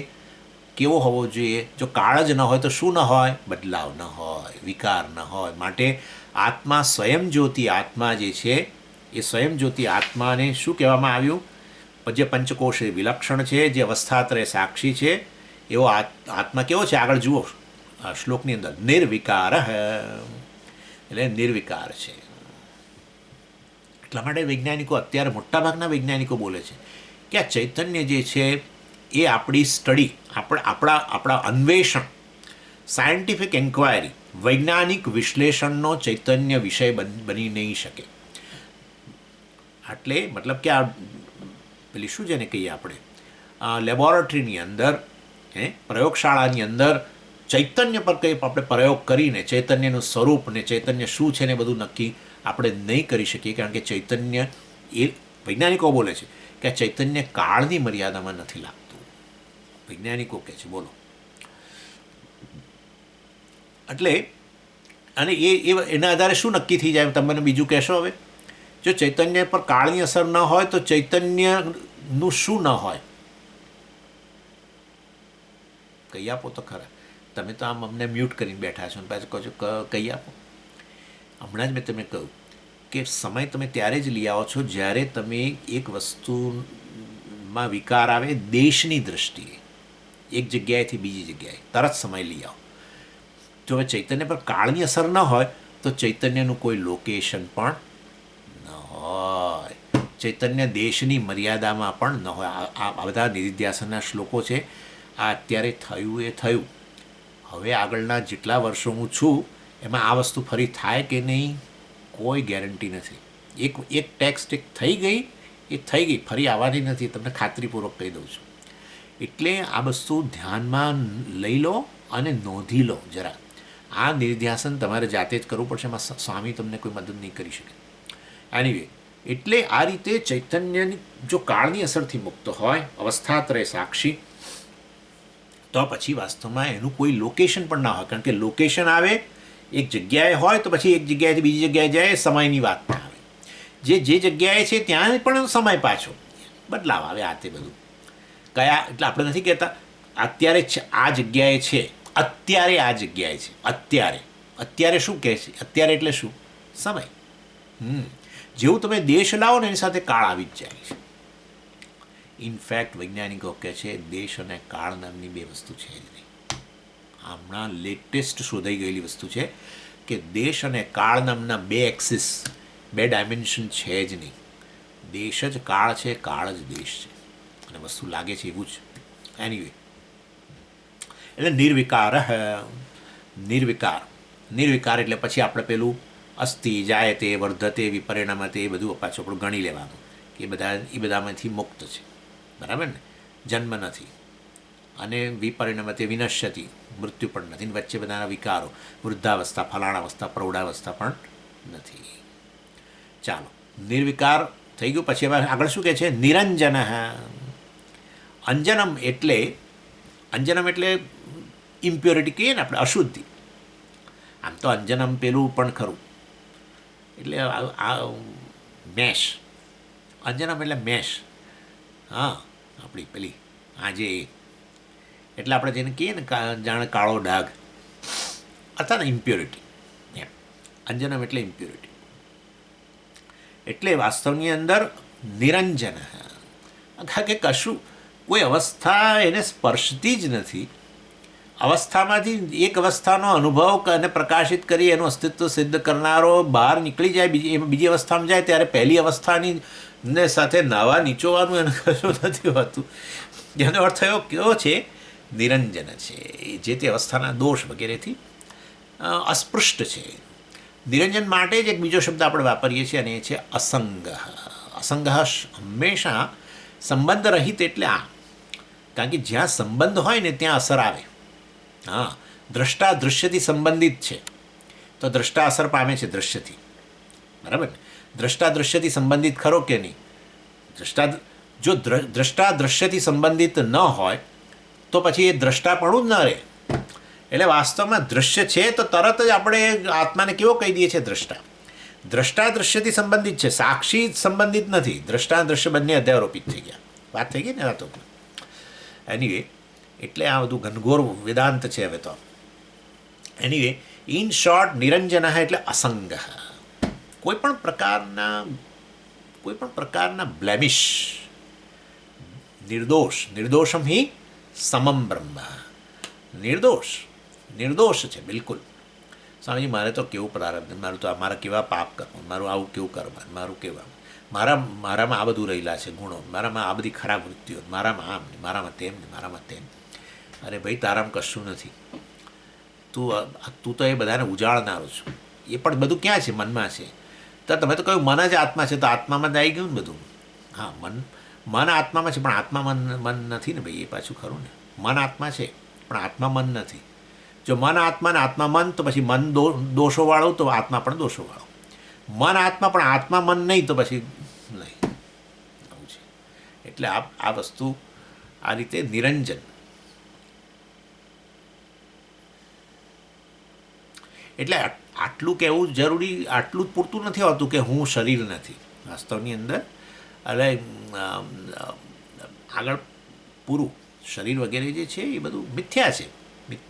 કેવો હોવો જોઈએ? જો કાળ જ ન હોય તો શું ન હોય? બદલાવ ન હોય, વિકાર ન હોય. માટે આત્મા સ્વયં જ્યોતિ આત્મા જે છે એ સ્વયં જ્યોતિ આત્માને શું કહેવામાં આવ્યું? જે પંચકોશ વિલક્ષણ છે, જે અવસ્થાત્રય સાક્ષી છે, એવો આત્મા કેવો છે? આગળ જુઓ શ્લોકની અંદર, નિર્વિકાર, એટલે નિર્વિકાર છે. એટલા માટે વૈજ્ઞાનિકો, અત્યારે મોટાભાગના વૈજ્ઞાનિકો બોલે છે કે આ ચૈતન્ય જે છે એ આપણી સ્ટડી, આપણા અન્વેષણ, સાયન્ટિફિક એન્ક્વાયરી, વૈજ્ઞાનિક વિશ્લેષણનો ચૈતન્ય વિષય બની નહીં શકે. એટલે મતલબ કે આ પેલી શું જેને કહીએ આપણે, લેબોરેટરીની અંદર, પ્રયોગશાળાની અંદર ચૈતન્ય પર કંઈ આપણે પ્રયોગ કરીને ચૈતન્યનું સ્વરૂપ ને ચૈતન્ય શું છે ને બધું નક્કી આપણે નહીં કરી શકીએ. કારણ કે ચૈતન્ય, એ વૈજ્ઞાનિકો બોલે છે કે આ ચૈતન્ય કાળની મર્યાદામાં નથી લાગતું. વૈજ્ઞાનિકો કહે છે, બોલો. એટલે અને એના આધારે શું નક્કી થઈ જાય? તમે મને બીજું કહેશો. હવે જો ચૈતન્ય પર કાળની અસર ન હોય તો ચૈતન્યનું શું ન હોય? કહી આપો તો ખરા. તમે તો આમ અમને મ્યુટ કરીને બેઠા છો ને પાછું કહો છો કહી આપો. હમણાં જ મેં તમને કહ્યું કે સમય તમે ત્યારે જ લઈ આવો છો જ્યારે તમે એક વસ્તુમાં વિકાર આવે દેશની દ્રષ્ટિએ, એક જગ્યાએથી બીજી જગ્યાએ તરત સમય લઈ આવો. જો હવે ચૈતન્ય પર કાળની અસર ન હોય તો ચૈતન્યનું કોઈ લોકેશન પણ ન હોય, ચૈતન્ય દેશની મર્યાદામાં પણ ન હોય. આ બધા નિધિધ્યાસનના શ્લોકો છે. આ અત્યારે થયું એ થયું. હવે આગળના જેટલા વર્ષો હું છું એમાં આ વસ્તુ ફરી થાય કે નહીં કોઈ ગેરંટી નથી. એક ટેક્સ્ટ એક થઈ ગઈ, એ થઈ ગઈ, ફરી આવવાની નથી, તમને ખાતરીપૂર્વક કહી દઉં છું. એટલે આ વસ્તુ ધ્યાનમાં લઈ લો અને નોંધી લો જરા. આ નિર્ધ્યાસન તમારે જાતે જ કરવું પડશે, એમાં સ્વામી તમને કોઈ મદદ નહીં કરી શકે. એનીવે, એટલે આ રીતે ચૈતન્યની જો કાળની અસરથી મુક્ત હોય, અવસ્થાત્રય સાક્ષી, તો પછી વાસ્તવમાં એનું કોઈ લોકેશન પણ ના હોય. કારણ કે લોકેશન આવે, એક જગ્યાએ હોય તો પછી એક જગ્યાએથી બીજી જગ્યાએ જાય, સમયની વાત ના આવે. જે જગ્યાએ છે ત્યાં પણ સમય પાછો બદલાવ આવે. આ તે બધું કયા, એટલે આપણે નથી કહેતા અત્યારે આ જગ્યાએ છે, અત્યારે આ જગ્યાએ છે, અત્યારે શું કહે છે? અત્યારે એટલે શું? સમય. જેવું તમે દેશ લાવો ને એની સાથે કાળ આવી જ જાય છે. ઇનફેક્ટ વૈજ્ઞાનિકો કહે છે દેશ અને કાળ નામની બે વસ્તુ છે જ નહીં. હમણાં લેટેસ્ટ શોધાઈ ગયેલી વસ્તુ છે કે દેશ અને કાળ નામના બે એક્સિસ, બે ડાયમેન્શન છે જ નહીં. દેશ જ કાળ છે, કાળ જ દેશ છે. અને વસ્તુ લાગે છે એવું જ. એનીવે, એટલે નિર્વિકાર એટલે પછી આપણે પેલું અસ્થિ, જાયતે, વર્ધતે, વિપરિણામતે, એ બધું પાછું આપણું ગણી લેવાનું કે એ બધામાંથી મુક્ત છે. બરાબર ને? જન્મ નથી અને વિપરિણામતે વિનશ્યતિ, મૃત્યુ પણ નથી. વચ્ચે બધાના વિકારો, વૃદ્ધાવસ્થા, ફલાણાવસ્થા, પ્રૌઢાવસ્થા પણ નથી. ચાલો, નિર્વિકાર થઈ ગયું. પછી હવે આગળ શું કહે છે? નિરંજન. અંજનમ એટલે ઇમ્પ્યોરિટી કહીએ ને આપણે, અશુદ્ધિ. આમ તો અંજનમ પેલું પણ ખરું, એટલે આ મેશ. અંજનમ એટલે મેશ. હા, આપણી પેલી આજે એટલે આપણે જેને કહીએ ને જાણે કાળો ડાઘ, અથવા ને ઇમ્પ્યોરિટી એમ. અંજનમ એટલે ઇમ્પ્યોરિટી. એટલે વાસ્તવની અંદર નિરંજન, કે કશું કોઈ અવસ્થા એને સ્પર્શતી જ નથી, અવસ્થામાંથી એક અવસ્થાનો અનુભવ અને પ્રકાશિત કરી એનું અસ્તિત્વ સિદ્ધ કરનારો બહાર નીકળી જાય, બીજી અવસ્થામાં જાય ત્યારે પહેલી અવસ્થાની ને સાથે નાવા નીચોવાનું એને કશું નથી હોતું. જેનો અર્થ થયો કેવો છે? નિરંજન છે, જે તે અવસ્થાના દોષ વગેરેથી અસ્પૃષ્ટ છે. નિરંજન માટે જ એક બીજો શબ્દ આપણે વાપરીએ છીએ અને એ છે અસંગ. અસંગ હંમેશા સંબંધ રહિત એટલે આ, કારણ કે જ્યાં સંબંધ હોય ને ત્યાં અસર આવે. હા, દ્રષ્ટા દૃશ્યથી સંબંધિત છે તો દ્રષ્ટા અસર પામે છે દૃશ્યથી, બરાબર ને? દ્રષ્ટા દૃશ્યથી સંબંધિત ખરો કે નહીં? જો દ્રષ્ટા દૃશ્યથી સંબંધિત ન હોય તો પછી એ દ્રષ્ટાપણું જ ન રહે. એટલે વાસ્તવમાં દૃશ્ય છે તો તરત જ આપણે આત્માને કેવો કહી દઈએ છીએ? દ્રષ્ટા. દ્રષ્ટા દૃશ્યથી સંબંધિત છે, સાક્ષી સંબંધિત નથી. દ્રષ્ટા દૃશ્ય બંને અધ્યારોપિત થઈ ગયા. વાત થઈ ગઈ ને વાતો. એનીવે, એટલે આ બધું ઘનઘોર વેદાંત છે હવે તો. એનીવે, ઇન શોર્ટ, નિરંજન એટલે અસંગ. કોઈ પણ પ્રકારના બ્લેમિશ, નિર્દોષમ હિ સમમ બ્રહ્મ. નિર્દોષ છે બિલકુલ. સ્વામીજી, મારે તો કેવું પ્રારબ્ધ, મારું તો મારા કેવા પાપ કરવું, મારું આવું કેવું કરવાનું, મારું કેવા, મારામાં આ બધું રહેલા છે ગુણો, મારામાં આ બધી ખરાબ વૃત્તિઓ, મારામાં આમ ને, મારામાં તેમ ને, મારામાં તેમ. અરે ભાઈ, તારામાં કશું નથી. તું તો એ બધાને ઉજાળનારો છું. એ પણ બધું ક્યાં છે? મનમાં છે. તો તમે તો કહ્યું મન જ આત્મા છે, તો આત્મામાં જ આવી ગયું ને બધું. હા, મન આત્મામાં છે, પણ આત્મા મન નથી ને ભાઈ. એ પાછું ખરું ને. મન આત્મા છે પણ આત્મા મન નથી. જો મન આત્મા ને આત્મા મન, તો પછી મન દોષોવાળું તો આત્મા પણ દોષોવાળો. મન આત્મા પણ આત્મા મન નહીં તો પછી નહીં. આવું છે. એટલે આ વસ્તુ આ રીતે નિરંજન. એટલે આટલું કહેવું જરૂરી, આટલું જ પૂરતું નથી હોતું કે હું શરીર નથી. વાસ્તવની અંદર એટલે આગળ પૂરું શરીર વગેરે જે છે એ બધું મિથ્યા છે.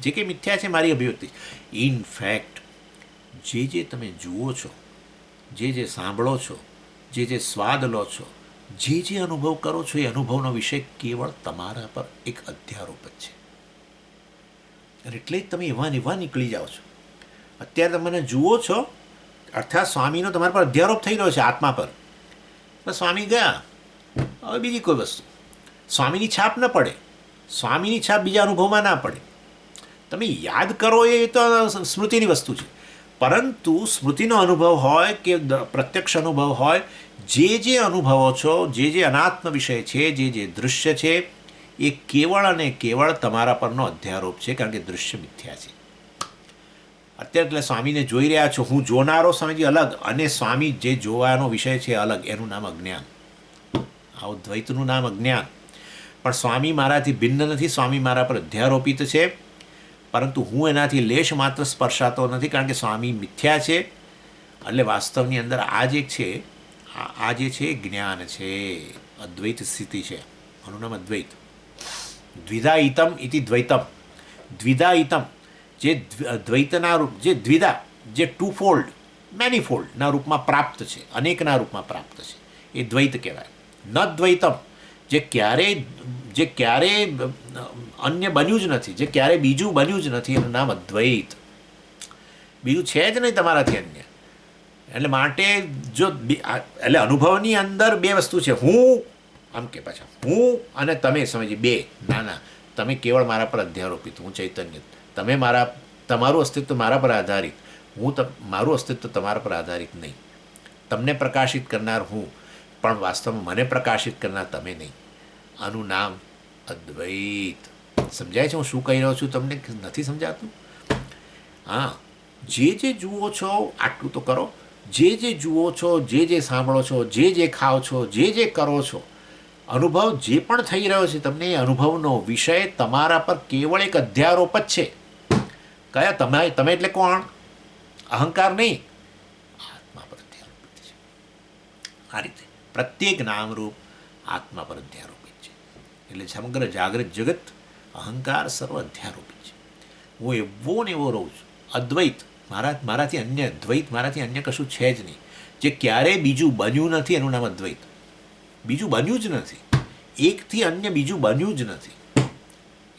જે કંઈ મિથ્યા છે મારી અભિવ્યક્તિ. ઇનફેક્ટ જે તમે જુઓ છો, જે સાંભળો છો, જે સ્વાદ લો છો, જે અનુભવ કરો છો, એ અનુભવનો વિષય કેવળ તમારા પર એક અધ્યારોપ જ છે. અને એટલે જ તમે એવા નીકળી જાઓ છો. અત્યારે તમે મને જુઓ છો, અર્થાત સ્વામીનો તમારા પર અધ્યારોપ થઈ રહ્યો છે આત્મા પર. બસ સ્વામી ગયા, હવે બીજી કોઈ વસ્તુ. સ્વામીની છાપ ન પડે, સ્વામીની છાપ બીજા અનુભવમાં ના પડે. તમે યાદ કરો એ તો સ્મૃતિની વસ્તુ છે, પરંતુ સ્મૃતિનો અનુભવ હોય કે પ્રત્યક્ષ અનુભવ હોય, જે અનુભવો છો, જે અનાત્મ વિષય છે, જે દૃશ્ય છે, એ કેવળ અને કેવળ તમારા પરનો અધ્યારોપ છે, કારણ કે દૃશ્ય મિથ્યા છે. અત્યારે એટલે સ્વામીને જોઈ રહ્યા છો, હું જોનારો સ્વામીજી અલગ, અને સ્વામી જે જોવાનો વિષય છે અલગ. એનું નામ અજ્ઞાન. આવું દ્વૈતનું નામ અજ્ઞાન. પણ સ્વામી મારાથી ભિન્ન નથી, સ્વામી મારા પર અધ્યારોપિત છે, પરંતુ હું એનાથી લેશ માત્ર સ્પર્શાતો નથી, કારણ કે સ્વામી મિથ્યા છે. એટલે વાસ્તવની અંદર આ જે છે જ્ઞાન છે, અદ્વૈત સ્થિતિ છે. આનું નામ અદ્વૈત. દ્વિધાઈતમ ઇતિ દ્વૈતમ. દ્વિધાઈતમ, જે દ્વૈતના રૂપ, જે દ્વિધા, જે ટુફોલ્ડ, મેનીફોલ્ડના રૂપમાં પ્રાપ્ત છે, અનેકના રૂપમાં પ્રાપ્ત છે, એ દ્વૈત કહેવાય. ન દ્વૈતમ, જે ક્યારેય અન્ય બન્યું જ નથી, જે ક્યારેય બીજું બન્યું જ નથી, એનું નામ અદ્વૈત. બીજું છે જ નહીં તમારાથી અન્ય. એટલે માટે એટલે અનુભવની અંદર બે વસ્તુ છે. હું આમ કે પાછા હું અને તમે સમજી બે. ના, તમે કેવળ મારા પર અધ્યારોપિત, હું ચૈતન્ય. તમે તમારું અસ્તિત્વ મારા પર આધારિત, મારું અસ્તિત્વ તમારા પર આધારિત નહીં. તમને પ્રકાશિત કરનાર હું, પણ વાસ્તવમાં મને પ્રકાશિત કરનાર તમે નહીં. આનું નામ અદ્વૈત. સમજાય છે હું શું કહી રહ્યો છું? તમને નથી સમજાતું? હા, જે જુઓ છો આટલું તો કરો. જે જુઓ છો, જે સાંભળો છો, જે ખાઓ છો, જે કરો છો, અનુભવ જે પણ થઈ રહ્યો છે તમને, એ અનુભવનો વિષય તમારા પર કેવળ એક અધ્યારોપ જ છે. કયા? તમે એટલે કોણ? અહંકાર નહીં, આત્મા પર અધ્યારોપિત છે. આ રીતે પ્રત્યેક નામરૂપ આત્મા પર અધ્યારોપિત છે. એટલે સમગ્ર જાગૃત જગત અહંકાર સર્વ અધ્યારોપિત છે. હું એવો ને એવો રહું છું. અદ્વૈત, મારાથી અન્ય દ્વૈત, મારાથી અન્ય કશું છે જ નહીં. જે ક્યારેય બીજું બન્યું નથી, એનું નામ અદ્વૈત. બીજું બન્યું જ નથી, એકથી અન્ય બીજું બન્યું જ નથી,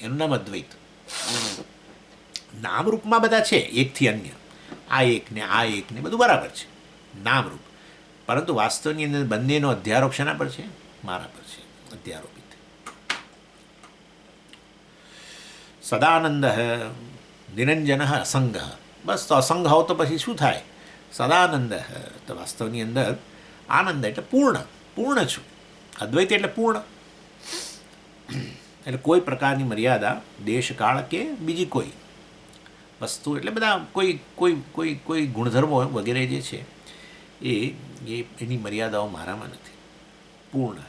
એનું નામ અદ્વૈત. નામરૂપમાં બધા છે એકથી અન્ય, આ એક ને બધું બરાબર છે નામરૂપ, પરંતુ વાસ્તવની અંદર બંનેનો અધ્યારોપ શેના પર છે? મારા પર છે અધ્યારોપિત. સદાનંદ નિરંજન અસંગ, બસ તો અસંગ હોવ તો પછી શું થાય? સદાનંદ. તો વાસ્તવની અંદર આનંદ એટલે પૂર્ણ છું. અદ્વૈત એટલે પૂર્ણ, એટલે કોઈ પ્રકારની મર્યાદા દેશકાળ કે બીજી કોઈ વસ્તુ, એટલે બધા કોઈ ગુણધર્મો વગેરે જે છે એની મર્યાદાઓ મારામાં નથી, પૂર્ણ.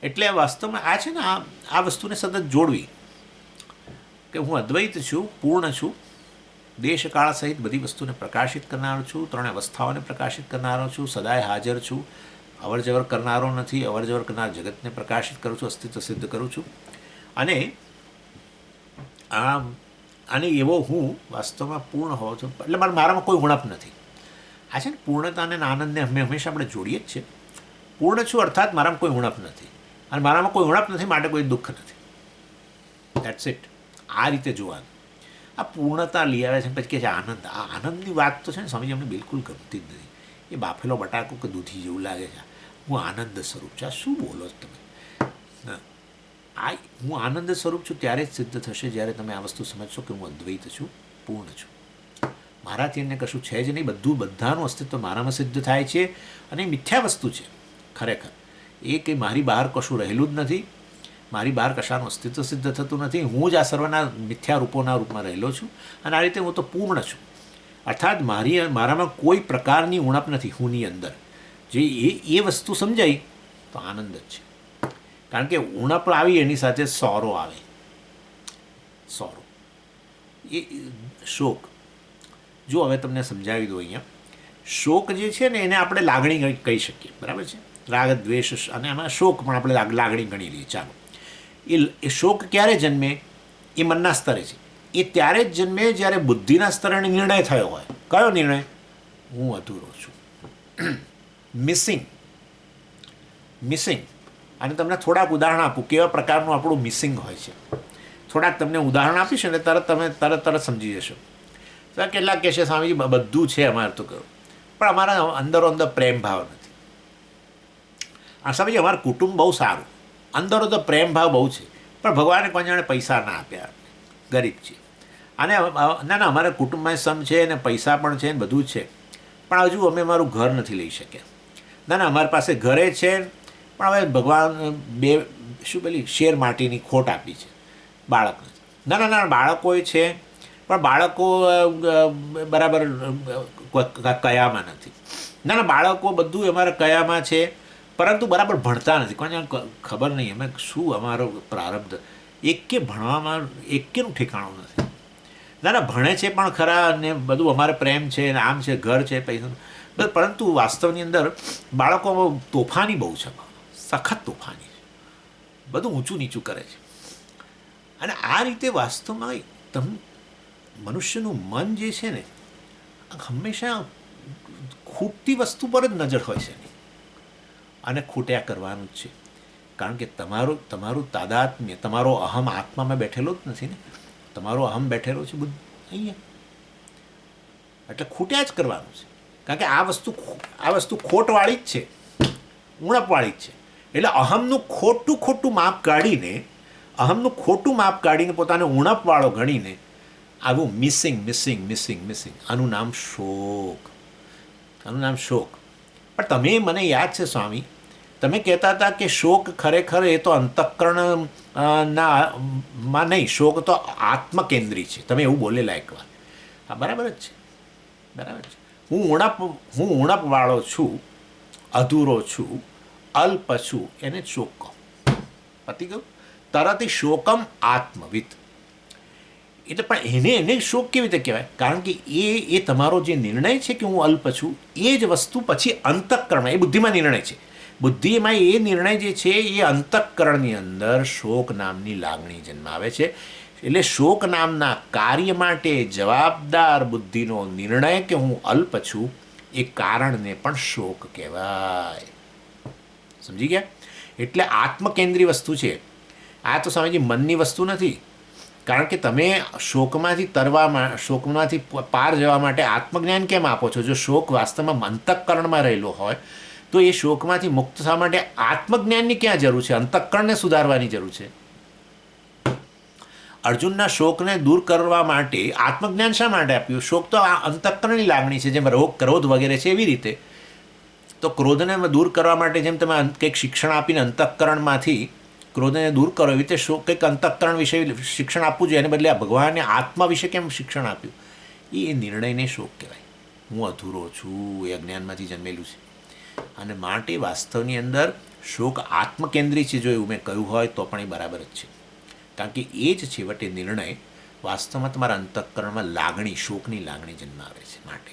એટલે વાસ્તવમાં આ છે ને, આ વસ્તુને સતત જોડવી કે હું અદ્વૈત છું, પૂર્ણ છું, દેશકાળ સહિત બધી વસ્તુને પ્રકાશિત કરનારો છું, ત્રણ અવસ્થાઓને પ્રકાશિત કરનારો છું, સદાય હાજર છું, અવર જવર કરનારો નથી, અવર જવર કરનાર જગતને પ્રકાશિત કરું છું, અસ્તિત્વ સિદ્ધ કરું છું. અને એવો હું વાસ્તવમાં પૂર્ણ હોઉં છું, એટલે મારામાં કોઈ ઉણપ નથી. આ છે ને પૂર્ણતા અને આનંદને હંમેશા આપણે જોડીએ જ છીએ. પૂર્ણ છું અર્થાત મારામાં કોઈ ઉણપ નથી, અને મારામાં કોઈ ઉણપ નથી માટે કોઈ દુઃખ નથી. That's it. આ રીતે જોવાનું. આ પૂર્ણતા લઈ આવે છે પછી કહે છે આનંદ. આ આનંદની વાત તો છે ને સ્વામીજી અમને બિલકુલ ગમતી જ નથી. એ બાફેલો બટાકો કે દૂધી જેવું લાગે છે. હું આનંદ સ્વરૂપ છું. આ શું બોલો છો તમે? હું આનંદ સ્વરૂપ છું ત્યારે જ સિદ્ધ થશે જ્યારે તમે આ વસ્તુ સમજશો કે હું અદ્વૈત છું, પૂર્ણ છું. મારાથી એને કશું છે જ નહીં, બધાનું અસ્તિત્વ મારામાં સિદ્ધ થાય છે, અને મિથ્યા વસ્તુ છે ખરેખર. એ કે મારી બહાર કશું રહેલું જ નથી, મારી બહાર કશાનું અસ્તિત્વ સિદ્ધ થતું નથી, હું જ આ સર્વના મિથ્યા રૂપોના રૂપમાં રહેલો છું, અને આ રીતે હું તો પૂર્ણ છું. અર્થાત મારામાં કોઈ પ્રકારની ઉણપ નથી. હુંની અંદર જે એ વસ્તુ સમજાય તો આનંદ જ છે. કારણ કે ઉણપ આવી એની સાથે સોરો આવે, સોરો એ શોક. જો હવે તમને સમજાવી દો અહીંયા, શોક જે છે ને એને આપણે લાગણી કહી શકીએ, બરાબર છે? રાગ દ્વેષ અને એમાં શોક પણ આપણે લાગણી ગણી લઈએ. ચાલો, એ શોક ક્યારે જન્મે? એ મનના સ્તરે છે. એ ત્યારે જ જન્મે જ્યારે બુદ્ધિના સ્તરે નિર્ણય થયો હોય. કયો નિર્ણય? હું અધૂરો છું, મિસિંગ. અને તમને થોડાક ઉદાહરણ આપું કેવા પ્રકારનું આપણું મિસિંગ હોય છે. થોડાક તમને ઉદાહરણ આપીશ ને તરત સમજી જશો. કેટલાક કહેશે સ્વામીજી બધું છે અમારે તો કહ્યું, પણ અમારા અંદરો અંદર પ્રેમ ભાવ નથી. સ્વામીજી અમારું કુટુંબ બહુ સારું, અંદરો તો પ્રેમ ભાવ બહુ છે, પણ ભગવાને કોઈ જાણે પૈસા ના આપ્યા, ગરીબ છે. અને ના અમારા કુટુંબમાં સમ છે ને પૈસા પણ છે ને બધું જ છે, પણ હજુ અમે અમારું ઘર નથી લઈ શક્યા. ના અમારી પાસે ઘરે છે, પણ હવે ભગવાન પેલી શેર માટીની ખોટ આપી છે બાળકને. ના બાળકો છે, પણ બાળકો બરાબર કયામાં નથી. ના બાળકો બધું અમારા કયામાં છે, પરંતુ બરાબર ભણતા નથી. કોઈને ખબર નહીં અમે શું અમારો પ્રારબ્ધ, એકે ભણવામાં એકેનું ઠેકાણું નથી. ના ભણે છે પણ ખરા, અને બધું અમારે પ્રેમ છે ને આમ છે, ઘર છે, પૈસા, પરંતુ વાસ્તવની અંદર બાળકો તોફાની બહુ છે, સખત તોફાની છે, બધું ઊંચું નીચું કરે છે. અને આ રીતે વાસ્તવમાં મનુષ્યનું મન જે છે ને હંમેશા ખૂટતી વસ્તુ પર જ નજર હોય છે, અને ખૂટ્યા કરવાનું જ છે. કારણ કે તમારું તાદાત્મ્ય, તમારો અહમ આત્મામાં બેઠેલો જ નથી ને, તમારો અહમ બેઠેલો છે બુદ્ધ અહીંયા, એટલે ખૂટ્યા જ કરવાનું છે. કારણ કે આ વસ્તુ ખોટવાળી જ છે, ઉણપવાળી જ છે. એટલે અહમનું ખોટું માપ કાઢીને પોતાને ઉણપવાળો ગણીને આવું મિસિંગ. આનું નામ શોક. પણ તમે મને યાદ છે સ્વામી, તમે કહેતા હતા કે શોક ખરેખર એ તો અંતઃકરણ માં નહીં, શોક તો આત્મકેન્દ્રી છે. તમે એવું બોલેલા એકવાર. હા, બરાબર જ છે. હું ઉણપવાળો છું, અધૂરો છું, અલ્પ છું, એને જ શોક કહો. પતી ગયું. તરત શોકમ આત્મવિત. એટલે પણ એને શોક કેવી રીતે કહેવાય? કારણ કે એ તમારો જે નિર્ણય છે કે હું અલ્પ છું, એ જ વસ્તુ પછી અંતઃકરણમાં, એ બુદ્ધિમાં નિર્ણય છે. બુદ્ધિમાં એ નિર્ણય જે છે એ અંતઃકરણની અંદર શોક નામની લાગણી જન્માવે છે. એટલે શોક નામના કાર્ય માટે જવાબદાર બુદ્ધિનો નિર્ણય કે હું અલ્પ છું, એ કારણને પણ શોક કહેવાય. સમજી ગયા? એટલે આત્મકેન્દ્રી વસ્તુ છે આ. તો સ્વામીજી મનની વસ્તુ નથી. કારણ કે તમે શોકમાંથી શોકમાંથી પાર જવા માટે આત્મજ્ઞાન કેમ આપો છો? જો શોક વાસ્તવમાં અંતઃકરણમાં રહેલો હોય તો એ શોકમાંથી મુક્ત થવા માટે આત્મજ્ઞાનની ક્યાં જરૂર છે? અંતઃકરણને સુધારવાની જરૂર છે. અર્જુનના શોકને દૂર કરવા માટે આત્મજ્ઞાન શા માટે આપ્યું? શોક તો આ અંતઃકરણની લાગણી છે, જેમ ક્રોધ વગેરે છે એવી રીતે. તો ક્રોધને દૂર કરવા માટે જેમ તમે કંઈક શિક્ષણ આપીને અંતઃકરણમાંથી ક્રોધને દૂર કરો, એવી રીતે શોક કંઈક અંતઃકરણ વિશે શિક્ષણ આપવું જોઈએ. એને બદલે આ ભગવાને આત્મા વિશે કેમ શિક્ષણ આપ્યું? એ નિર્ણયને શોક કહેવાય. હું અધૂરો છું, એ અજ્ઞાનમાંથી જન્મેલું છે. અને માટે વાસ્તવની અંદર શોક આત્મકેન્દ્રી છે. જો એવું મેં કહ્યું હોય તો પણ એ બરાબર જ છે, કારણ કે એ જ છેવટે નિર્ણય વાસ્તવમાં તમારા અંતઃકરણમાં લાગણી, શોકની લાગણી જન્માવે છે. માટે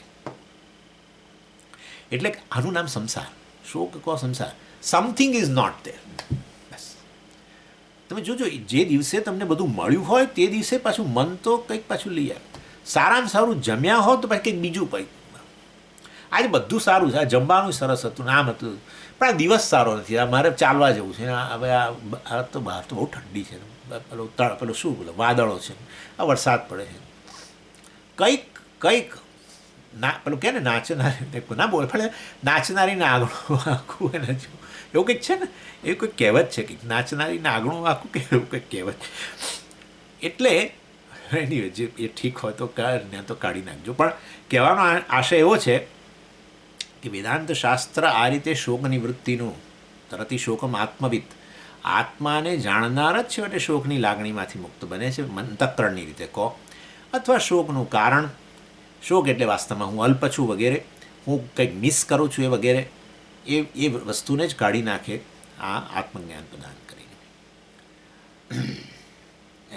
એટલે આનું નામ સંસાર. શોક કહો સંસાર. Something is not there. બસ તમે જોજો, જે દિવસે તમને બધું મળ્યું હોય તે દિવસે પાછું મન તો કંઈક પાછું લઈ આવે. સારામાં સારું જમ્યા હો તો પછી કંઈક બીજું કંઈક. આજે બધું સારું છે, આ જમવાનું સરસ હતું, નામ હતું, પણ આ દિવસ સારો નથી. આ મારે ચાલવા જવું છે. હવે આ તો બહાર તો બહુ ઠંડી છે, પેલો શું બોલો વાદળો છે, આ વરસાદ પડે છે, કંઈક ના પેલું કે ને નાચનારી ના બોલે પડે, નાચનારીને આગળું આખું એને એવું કંઈક છે ને, એવું કંઈક કહેવત છે કંઈક, નાચનારીને આગળું આખું કે એવું કંઈક કહેવત. એટલે એની જે એ ઠીક હોય તો ને તો કાઢી નાખજો. પણ કહેવાનો આશય એવો છે કે વેદાંત શાસ્ત્ર આ રીતે શોક નિવૃત્તિનું, તરતી શોકમ આત્મવિદ, આત્માને જાણનાર જ છેવટે શોકની લાગણીમાંથી મુક્ત બને છે, અંતઃકરણની રીતે કહો, અથવા શોકનું કારણ. શોક એટલે વાસ્તવમાં હું અલ્પ છું વગેરે, હું કંઈક મિસ કરું છું એ વગેરે, એ વસ્તુને જ કાઢી નાખે આ આત્મજ્ઞાન પ્રદાન કરીને.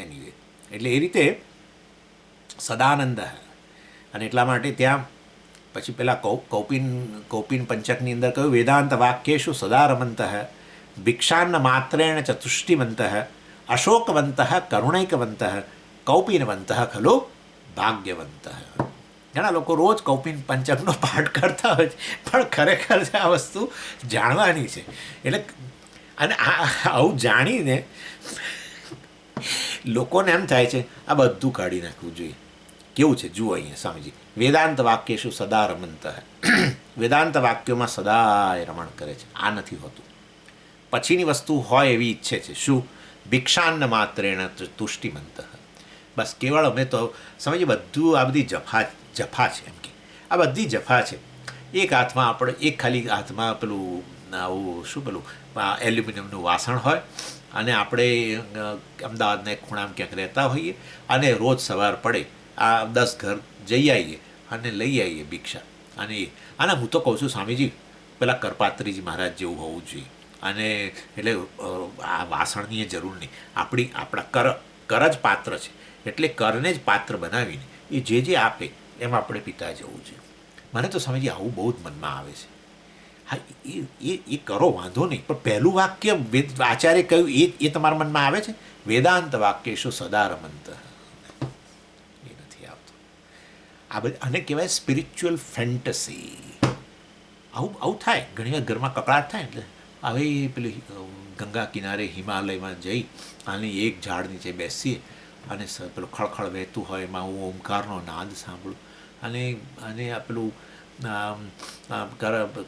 એની એટલે એ રીતે સદાનંદ. અને એટલા માટે ત્યાં પછી પેલા કૌપિન પંચકની અંદર કહ્યું, વેદાંત વાક્યેષુ સદા રમંત ભિક્ષાન્ન માત્રેણ ચતુષ્ટિમંત અશોકવંત કરુણૈકવંત કૌપિનવંત ખલો ભાગ્યવંત. ઘણા લોકો રોજ કૌપિન પંચકનો પાઠ કરતા હોય છે, પણ ખરેખર આ વસ્તુ જાણવાની છે. એટલે અને આવું જાણીને લોકોને એમ થાય છે આ બધું કાઢી નાખવું જોઈએ. કેવું છે જુઓ અહીંયા સ્વામીજી, વેદાંત વાક્યેષુ સદા રમંત. વેદાંત વાક્યોમાં સદાય રમણ કરે છે. આ નથી હોતું. પછીની વસ્તુ હોય એવી ઈચ્છે છે. શું? ભિક્ષાન્ન માત્રેણ તુષ્ટિમંત. બસ કેવળ અમે તો સમજીએ બધું આ બધી જફા છે. એમ કે આ બધી જફા છે. એક હાથમાં આપણે ખાલી હાથમાં પેલું આવું શું પેલું એલ્યુમિનિયમનું વાસણ હોય, અને આપણે અમદાવાદના એક ખૂણામાં ક્યાંક રહેતા હોઈએ, અને રોજ સવાર પડે આ 10 ઘર જઈ આવીએ અને લઈ આવીએ ભિક્ષા. અને હું તો કહું છું સ્વામીજી, પેલા કરપાત્રીજી મહારાજ જેવું હોવું જોઈએ. અને એટલે આ વાસણની જરૂર નહીં. આપણા કર જ પાત્ર છે, એટલે કરને જ પાત્ર બનાવીને એ જે આપે એમ આપણે પિતા જવું જોઈએ. મને તો સ્વામીજી આવું બહુ જ મનમાં આવે છે. હા, એ કરો વાંધો નહીં, પણ પહેલું વાક્ય આચાર્ય કહ્યું એ તમારા મનમાં આવે છે? વેદાંત વાક્યેષુ સદા રમંત. એ નથી આવતું. આ બધી આને કહેવાય સ્પિરિચ્યુઅલ ફેન્ટસી. આવું થાય ઘણી વાર ઘરમાં કકળાટ થાય. એટલે હવે પેલી ગંગા કિનારે હિમાલયમાં જઈ અને એક ઝાડ નીચે બેસીએ અને પેલું ખળખળ વહેતું હોય, એમાં હું ઓમકારનો નાદ સાંભળું, અને આ પેલું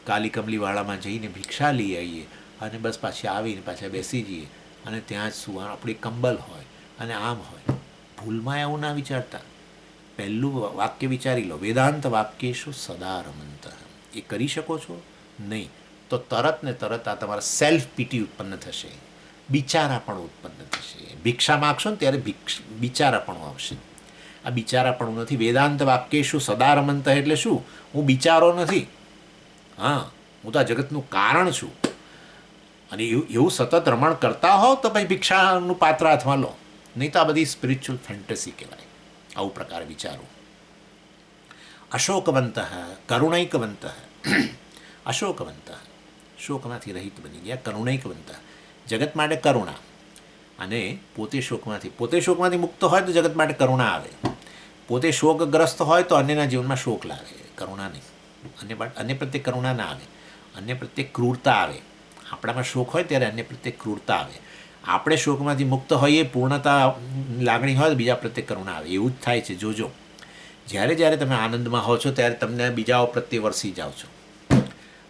કાલી કમલીવાળામાં જઈને ભિક્ષા લઈ આવીએ, અને બસ પાછી આવીને પાછા બેસી જઈએ, અને ત્યાં જ સુવાનું આપણી કંબલ હોય અને આમ હોય. ભૂલમાં એવું ના વિચારતા. પહેલું વાક્ય વિચારી લો, વેદાંત વાક્યેષુ સદા રમંત. એ કરી શકો છો નહીં તો તરત ને તરત આ તમારા સેલ્ફ પીટી ઉત્પન્ન થશે, બિચારાપણું ઉત્પન્ન થશે. ભિક્ષા માગશો ને ત્યારે બિચારાપણું આવશે. આ બિચારાપણું નથી. વેદાંત વાક્યેષુ સદા રમંત એટલે શું? હું બિચારો નથી. હા, હું તો આ જગતનું કારણ છું. અને એવું સતત રમણ કરતા હોવ તો પછી ભિક્ષાનું પાત્ર હાથમાં લો, નહીં તો આ બધી સ્પિરિચ્યુઅલ ફેન્ટસી કહેવાય. આવું પ્રકારે વિચારો. અશોકવંત કરુણૈકવંત. અશોકવંત, શોકમાંથી રહિત બની ગયા. કરુણૈકવંત, જગત માટે કરુણા. અને પોતે શોકમાંથી મુક્ત હોય તો જગત માટે કરુણા આવે. પોતે શોકગ્રસ્ત હોય તો અન્યના જીવનમાં શોક લાવે, કરુણા નહીં. અન્ય પ્રત્યે કરુણા ના આવે, અન્ય પ્રત્યે ક્રૂરતા આવે. આપણામાં શોક હોય ત્યારે અન્ય પ્રત્યે ક્રૂરતા આવે. આપણે શોકમાંથી મુક્ત હોઈએ, પૂર્ણતા લાગણી હોય તો બીજા પ્રત્યે કરુણા આવે. એવું જ થાય છે. જોજો, જ્યારે જ્યારે તમે આનંદમાં હો છો ત્યારે તમને બીજાઓ પ્રત્યે વરસી જાઓ છો,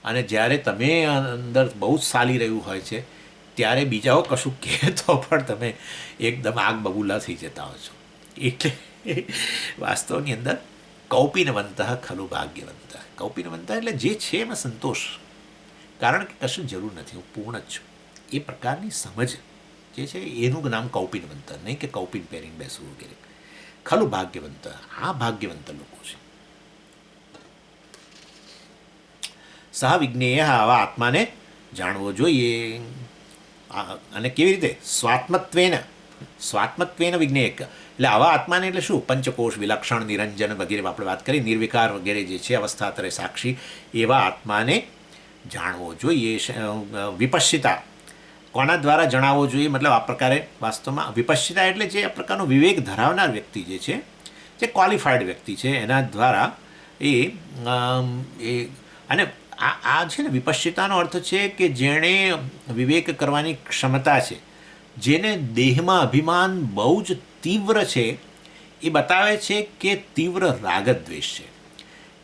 અને જ્યારે તમે અંદર બહુ જ ચાલી રહ્યું હોય છે ત્યારે બીજાઓ કશું કહે તો પણ તમે એકદમ આગ બબૂલા થઈ જતા હો છો. એટલે વાસ્તવની અંદર કૌપિનવંત ખલુ ભાગ્યવંત. કૌપિનવંત એટલે જે છે એમાં સંતોષ, કારણ કે કશું જરૂર નથી, હું પૂર્ણ જ છું. એ પ્રકારની સમજ જે છે એનું નામ કૌપિનવંત, નહીં કે કૌપિન પહેરીને બેસવું વગેરે. ખલુ ભાગ્યવંત, આ ભાગ્યવંત લોકો છે. સહ વિજ્ઞેય, આવા આત્માને જાણવો જોઈએ. અને કેવી રીતે? સ્વાત્મત્વેન વિજ્ઞેય. એટલે આવા આત્માને એટલે શું? પંચકોશ, વિલક્ષણ, નિરંજન વગેરે આપણે વાત કરી, નિર્વિકાર વગેરે જે છે અવસ્થાત્રય સાક્ષી, એવા આત્માને જાણવો જોઈએ. વિપશ્યતા, કોના દ્વારા જણાવવો જોઈએ? મતલબ આ પ્રકારે વાસ્તવમાં વિપશ્યતા એટલે જે આ પ્રકારનો વિવેક ધરાવનાર વ્યક્તિ જે છે, જે ક્વોલિફાઈડ વ્યક્તિ છે, એના દ્વારા એ અને આ છે ને, વિપશ્યતાનો અર્થ છે કે જેણે વિવેક કરવાની ક્ષમતા છે, જેને દેહમાં અભિમાન બહુ જ તીવ્ર છે, એ બતાવે છે કે તીવ્ર રાગદ્વેષ છે.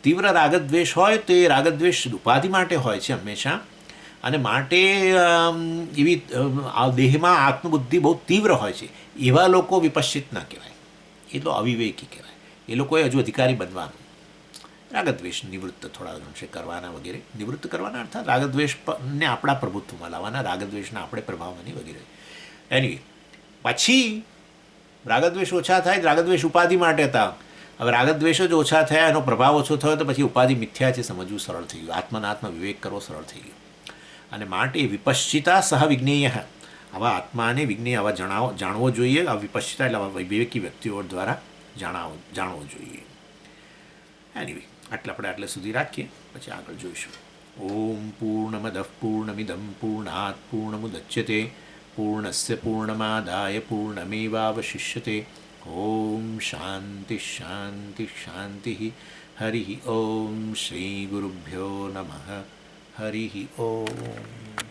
તીવ્ર રાગદ્વેષ હોય તો એ રાગદ્વેષ ઉપાધિ માટે હોય છે હંમેશા, અને માટે એવી દેહમાં આત્મબુદ્ધિ બહુ તીવ્ર હોય છે. એવા લોકો વિપશ્યિત ના કહેવાય, એ તો અવિવેકી કહેવાય. એ લોકોએ હજુ અધિકારી બનવાનું. રાગદ્વેષ નિવૃત્ત થોડા અંશે કરવાના વગેરે. નિવૃત્ત કરવાના અર્થાત રાગદ્વેષને આપણા પ્રભુત્વમાં લાવવાના, રાગદ્વેષના આપણે પ્રભાવવાની વગેરે. એની પછી રાગદ્વેષ ઓછા થાય. રાગદ્વેષ ઉપાધિ માટે હતા, હવે રાગદ્વેષ જ ઓછા થયા, એનો પ્રભાવ ઓછો થયો તો પછી ઉપાધિ મિથ્યા છે સમજવું સરળ થઈ ગયું, આત્મનાત્મ વિવેક કરવો સરળ થઈ ગયો. અને માટે વિપશ્યિતા સહ વિજ્ઞેય, આવા આત્માને વિજ્ઞેય આવા જાણવો જોઈએ. આ વિપશ્યિતા એટલે આવા વિવેકી વ્યક્તિઓ દ્વારા જાણવો જોઈએ. એનીવે, આપણે સુધી રાખીએ, પછી આગળ જોઈશું. ઓમ પૂર્ણમદ પૂર્ણમિદમ પૂર્ણાત પૂર્ણમુદચ્યતે પૂર્ણસ્ય પૂર્ણમાદાય પૂર્ણમેવાવશિષ્યતે. ઓમ શાંતિ શાંતિ શાંતિ. હરિ ઓમ શ્રી ગુરુભ્યો નમઃ. હરિ ઓમ.